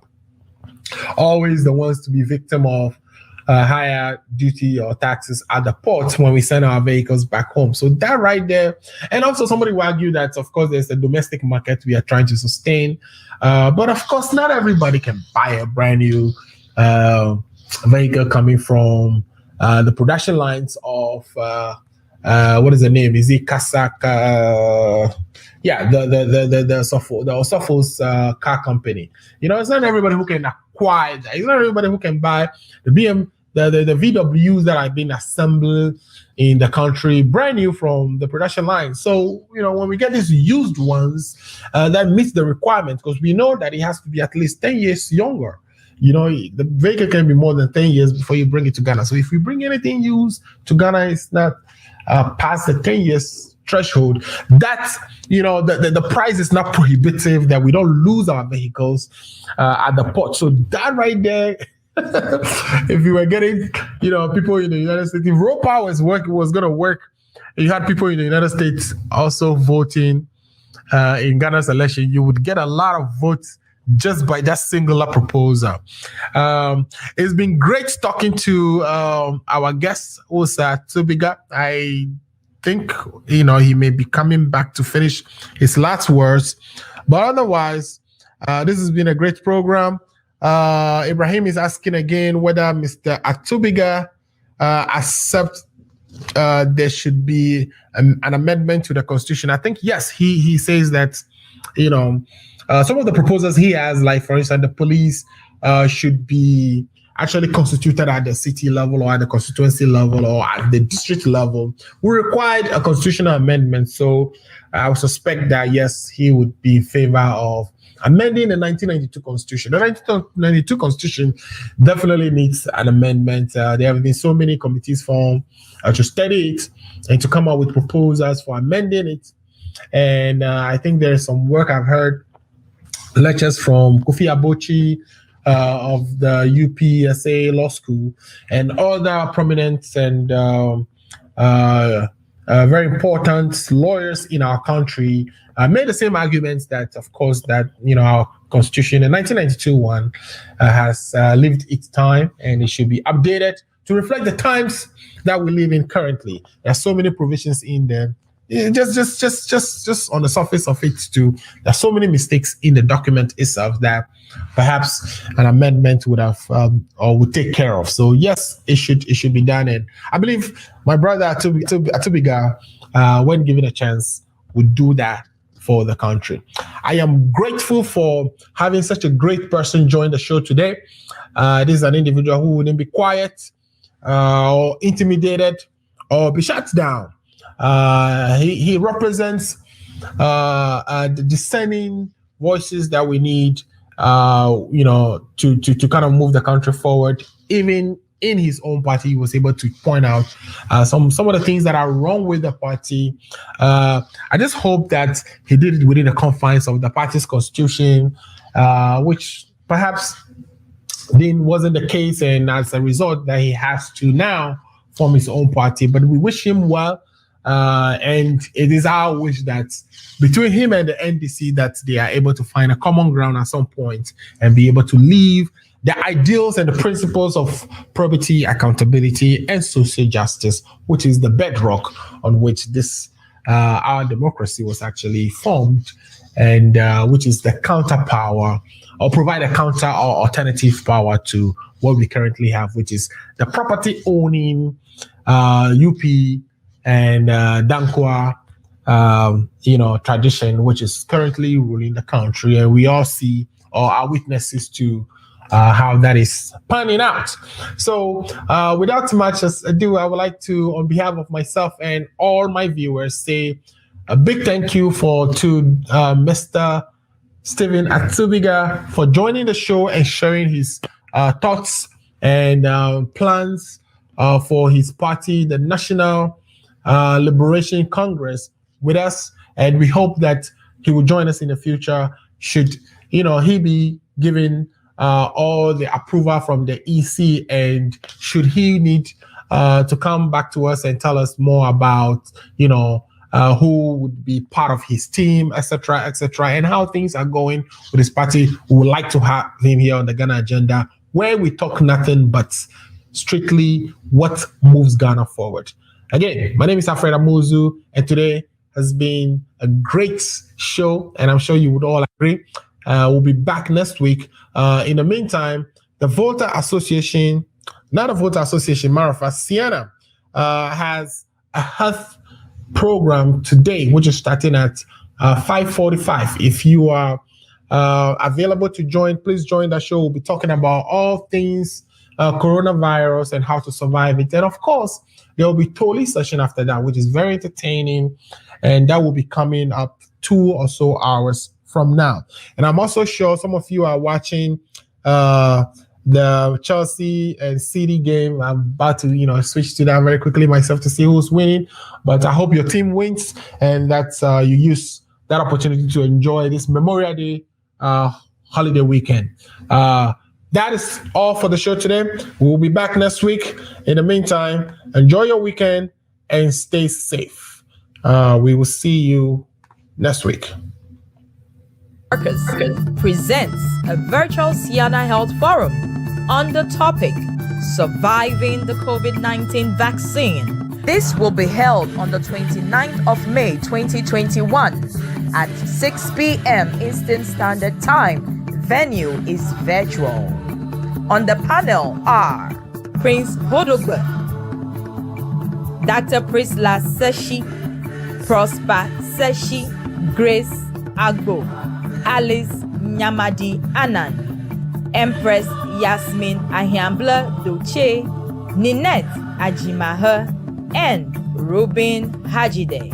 always the ones to be victim of higher duty or taxes at the ports when we send our vehicles back home. So that right there, and also somebody will argue that, of course, there's a domestic market we are trying to sustain. But of course, not everybody can buy a brand new vehicle coming from the production lines of what is the name? Is it Kasaka? Yeah, the Osofo's car company. You know, it's not everybody who can acquire that. It's not everybody who can buy the the VWs that have been assembled in the country, brand new from the production line. So, you know, when we get these used ones, that meets the requirement, because we know that it has to be at least 10 years younger. You know, the vehicle can be more than 10 years before you bring it to Ghana. So if we bring anything used to Ghana, it's not past the 10 years threshold. That's, you know, the price is not prohibitive, that we don't lose our vehicles at the port. So that right there, if you were getting, you know, people in the United States, if raw power was going to work, you had people in the United States also voting in Ghana's election, you would get a lot of votes just by that singular proposal. It's been great talking to our guest, Atubiga. I think, you know, he may be coming back to finish his last words, but otherwise, this has been a great program. Ibrahim is asking again whether Mr. Atubiga accepts there should be an amendment to the Constitution. I think, yes, he says that, you know, some of the proposals he has, like, for instance, the police should be actually constituted at the city level or at the constituency level or at the district level. We required a constitutional amendment. So I would suspect that, yes, he would be in favor of amending the 1992 Constitution. The 1992 Constitution definitely needs an amendment. There have been so many committees formed to study it and to come up with proposals for amending it. And I think there's some work I've heard, lectures from Kofi Abochi of the UPSA Law School and other prominent and very important lawyers in our country made the same arguments that, of course, that, you know, our Constitution, the 1992 one, has lived its time and it should be updated to reflect the times that we live in currently. There's so many provisions in there. Just on the surface of it, too, there's so many mistakes in the document itself that perhaps an amendment would have or would take care of. So yes, it should be done, and I believe my brother Atubiga, when given a chance, would do that for the country. I am grateful for having such a great person join the show today. This is an individual who wouldn't be quiet or intimidated or be shut down. He represents the discerning voices that we need, you know, to kind of move the country forward. Even in his own party, he was able to point out some of the things that are wrong with the party. I just hope that he did it within the confines of the party's constitution, which perhaps then wasn't the case, and as a result, that he has to now form his own party. But we wish him well. And it is our wish that between him and the NDC that they are able to find a common ground at some point and be able to leave the ideals and the principles of probity, accountability, and social justice, which is the bedrock on which this our democracy was actually formed, and which is the counterpower, or provide a counter or alternative power to what we currently have, which is the property owning UP and Dankwa, you know, tradition, which is currently ruling the country, and we all see or are witnesses to how that is panning out. So, without much ado, I would like to, on behalf of myself and all my viewers, say a big thank you to Mr. Stephen Atubiga for joining the show and sharing his thoughts and plans for his party, the National Liberation Congress, with us, and we hope that he will join us in the future should, you know, he be given all the approval from the EC, and should he need to come back to us and tell us more about, you know, who would be part of his team, etc., and how things are going with his party. We would like to have him here on the Ghana Agenda, where we talk nothing but strictly what moves Ghana forward. Again, my name is Alfred Amuzu, and today has been a great show, and I'm sure you would all agree. We'll be back next week. In the meantime, the Voter Association, not a Voter Association, matter of fact, Sienna has a health program today, which is starting at 5:45. If you are available to join, please join the show. We'll be talking about all things coronavirus and how to survive it. And of course, there will be Toli session after that, which is very entertaining, and that will be coming up 2 or so hours from now. And I'm also sure some of you are watching the Chelsea and City game. I'm about to, switch to that very quickly myself to see who's winning. But I hope your team wins and that you use that opportunity to enjoy this Memorial Day holiday weekend. That is all for the show today. We'll be back next week. In the meantime, enjoy your weekend and stay safe. We will see you next week. Marcus presents a virtual Sienna Health Forum on the topic Surviving the COVID-19 Vaccine. This will be held on the 29th of May 2021 at 6 p.m. Eastern Standard Time. Venue is virtual. On the panel are Prince Hodogbe, Dr. Prisla Seshi, Prosper Seshi, Grace Agbo, Alice Nyamadi Anan, Empress Yasmin Ahiambla Doche, Ninette Ajimahe, and Ruben Hajide.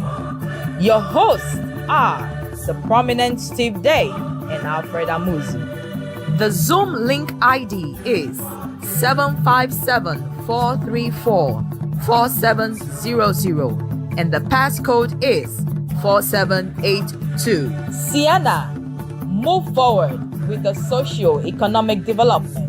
Your hosts are the prominent Steve Day and Alfred Amuzu. The Zoom link ID is 757-434-4700 and the passcode is 4782. Sienna, move forward with the socio-economic development.